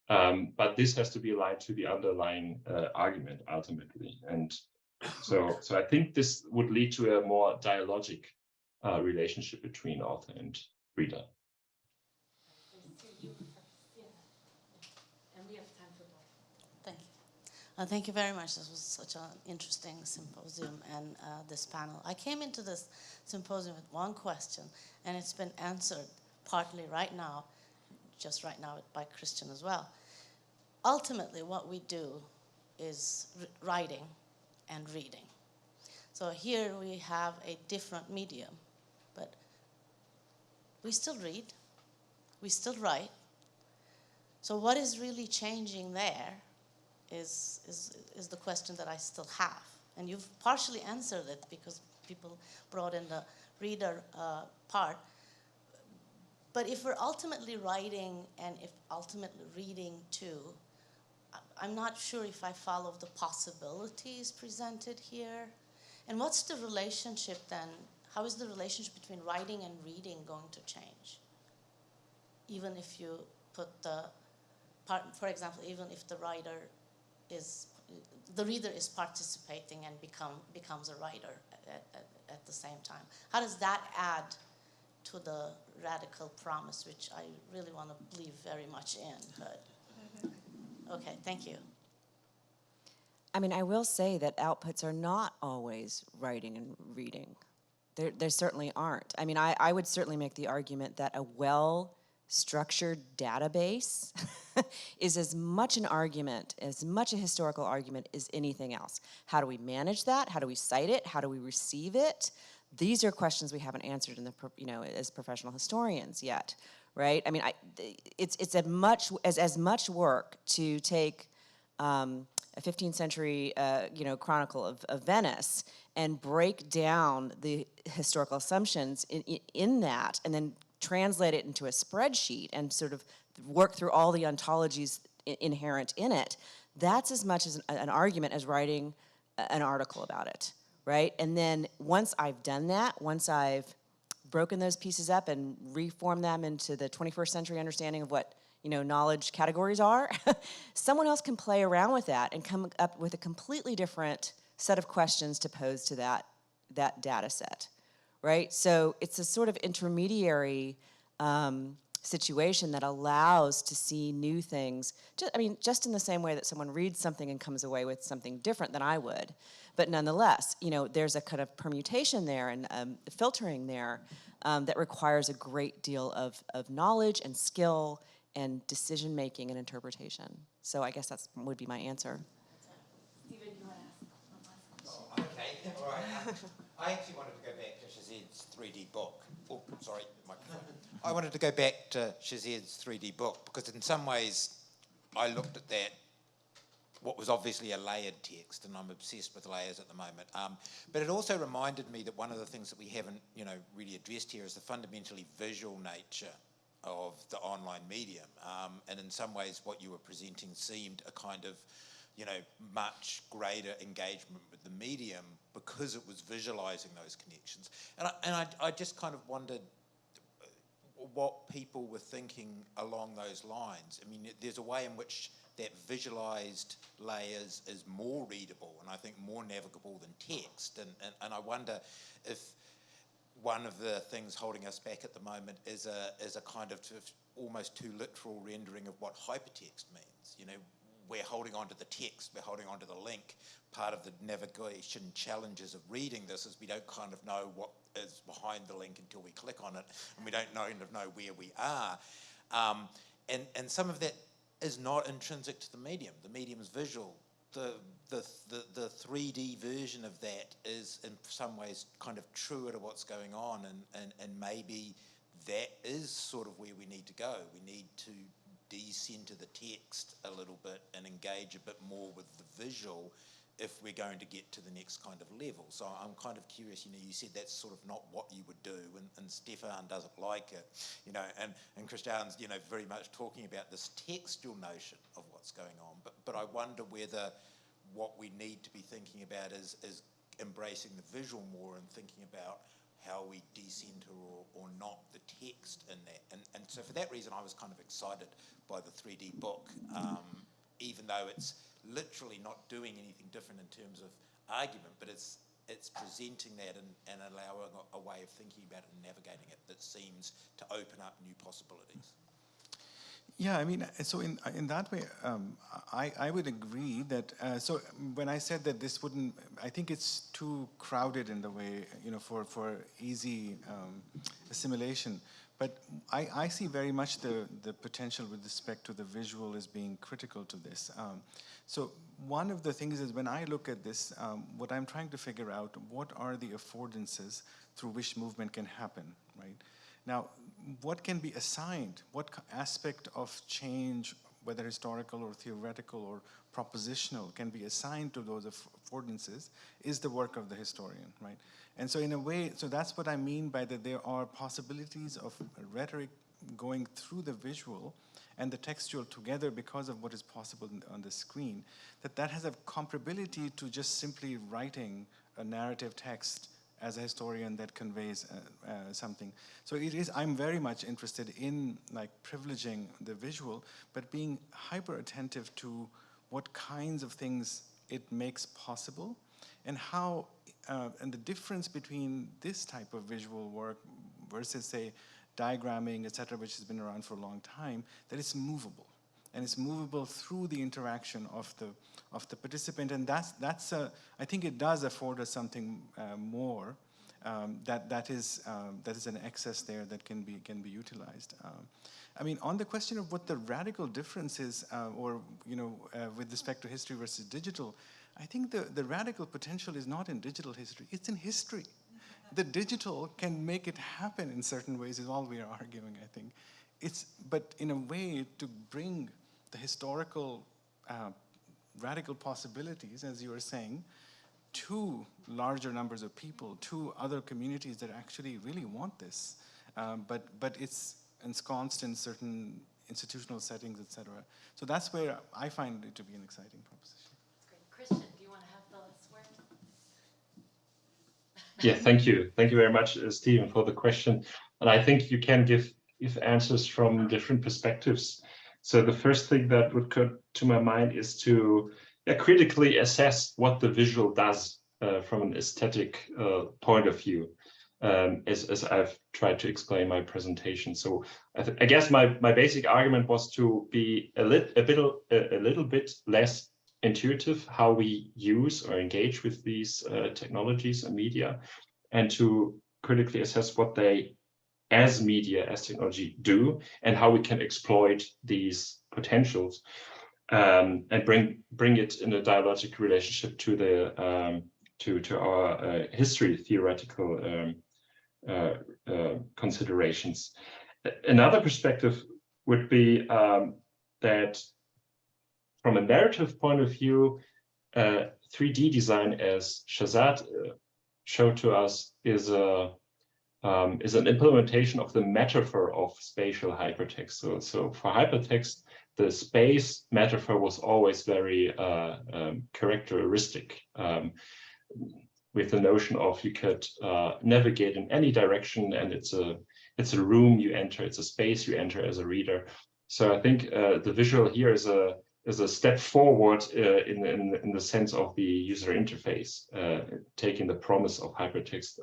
But this has to be aligned to the underlying argument ultimately. And so I think this would lead to a more dialogic relationship between author and reader. Thank you very much. This was such an interesting symposium and this panel. I came into this symposium with one question, and it's been answered partly right now, just right now by Christian as well. Ultimately, what we do is writing and reading. So here we have a different medium, but we still read, we still write. So what is really changing there is the question that I still have. And you've partially answered it because people brought in the reader part. But if we're ultimately writing and if ultimately reading too, I'm not sure if I follow the possibilities presented here. And what's the relationship then? How is the relationship between writing and reading going to change? Even if you put the part, for example, even if the writer the reader is participating and becomes a writer at the same time. How does that add to the radical promise, which I really want to believe very much in? But okay, thank you. I mean, I will say that outputs are not always writing and reading. There certainly aren't. I mean, I would certainly make the argument that a well-structured database is as much an argument, as much a historical argument as anything else. How do we manage that? How do we cite it? How do we receive it? These are questions we haven't answered in the, as professional historians yet, right? I mean, it's as much work to take a 15th century, chronicle of Venice and break down the historical assumptions in that, and then translate it into a spreadsheet and sort of work through all the ontologies inherent in it. That's as much as an argument as writing an article about it, right? And then once I've done that, once I've broken those pieces up and reformed them into the 21st century understanding of what knowledge categories are, someone else can play around with that and come up with a completely different set of questions to pose to that data set, right? So it's a sort of intermediary situation that allows to see new things, just in the same way that someone reads something and comes away with something different than I would. But nonetheless, there's a kind of permutation there and filtering there that requires a great deal of knowledge and skill and decision-making and interpretation. So I guess that would be my answer. Stephen, you want to ask one last question? Okay, all right. I actually wanted to go back to Shahzad's 3D book. Oh, sorry, microphone. I wanted to go back to Shahzad's 3D book because in some ways I looked at that, what was obviously a layered text, and I'm obsessed with layers at the moment. But it also reminded me that one of the things that we haven't, really addressed here is the fundamentally visual nature of the online medium. And in some ways what you were presenting seemed a kind of, much greater engagement with the medium because it was visualizing those connections. And I just kind of wondered what people were thinking along those lines. I mean, there's a way in which that visualized layers is more readable and I think more navigable than text. And I wonder if one of the things holding us back at the moment is a kind of almost too literal rendering of what hypertext means. We're holding on to the text, we're holding on to the link. Part of the navigation challenges of reading this is we don't kind of know what is behind the link until we click on it, and we don't know where we are. And some of that is not intrinsic to the medium. The medium is visual. The 3D version of that is in some ways kind of truer to what's going on, and maybe that is sort of where we need to go. We need to decenter the text a little bit and engage a bit more with the visual if we're going to get to the next kind of level. So I'm kind of curious, you said that's sort of not what you would do, and Stefan doesn't like it, and Christian's, very much talking about this textual notion of what's going on. But I wonder whether what we need to be thinking about is embracing the visual more and thinking about how we decenter or not the text in that. And so for that reason, I was kind of excited by the 3D book, even though it's literally not doing anything different in terms of argument, but it's presenting that and allowing a way of thinking about it and navigating it that seems to open up new possibilities. Yeah, I mean, so in that way, I would agree that, so when I said that this wouldn't, I think it's too crowded in the way, for easy assimilation. But I see very much the potential with respect to the visual as being critical to this. So one of the things is when I look at this, what I'm trying to figure out, what are the affordances through which movement can happen, right? Now, what can be assigned? What aspect of change, whether historical or theoretical or propositional, can be assigned to those affordances is the work of the historian, right? And so in a way, so that's what I mean by that there are possibilities of rhetoric going through the visual and the textual together because of what is possible on the screen, that has a comparability to just simply writing a narrative text as a historian that conveys something. So it is, I'm very much interested in like privileging the visual, but being hyper attentive to what kinds of things it makes possible, and how, and the difference between this type of visual work versus, say, diagramming, etc., which has been around for a long time, that it's movable. And it's movable through the interaction of the participant, and that's I think it does afford us something more that is an excess there that can be utilized. I mean, on the question of what the radical difference is, or with respect to history versus digital, I think the radical potential is not in digital history; it's in history. The digital can make it happen in certain ways. Is all we are arguing, I think. But in a way to bring the historical radical possibilities, as you were saying, to larger numbers of people, to other communities that actually really want this, but it's ensconced in certain institutional settings, etc. So that's where I find it to be an exciting proposition. That's great. Christian, do you want to have the last word? Yeah, thank you. Thank you very much, Stephen, for the question. And I think you can give answers from different perspectives. So the first thing that would come to my mind is to critically assess what the visual does from an aesthetic point of view, as I've tried to explain in my presentation. So I guess my basic argument was to be a little bit less intuitive how we use or engage with these technologies and media, and to critically assess what they as media, as technology do, and how we can exploit these potentials and bring it in a dialogic relationship to the to our history theoretical considerations. Another perspective would be that from a narrative point of view, 3D design, as Shahzad showed to us, is an implementation of the metaphor of spatial hypertext. So for hypertext, the space metaphor was always very characteristic, with the notion of you could navigate in any direction, and it's a room you enter, it's a space you enter as a reader. So I think the visual here is a step forward in the sense of the user interface, taking the promise of hypertext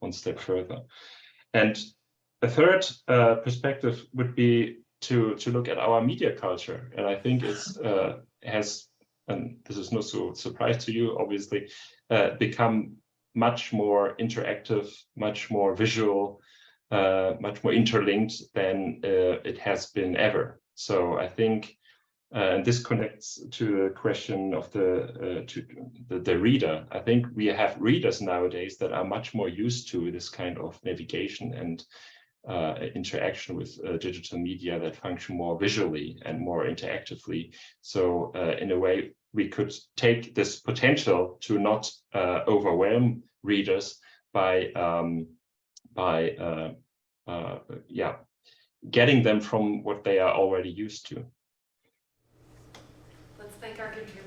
one step further. And a third perspective would be to look at our media culture, and I think it's has, and this is no surprise to you, obviously, become much more interactive, much more visual, much more interlinked than it has been ever. So I think. And this connects to the question of the reader. I think we have readers nowadays that are much more used to this kind of navigation and interaction with digital media that function more visually and more interactively. So in a way, we could take this potential to not overwhelm readers by getting them from what they are already used to. Let's thank our contributors.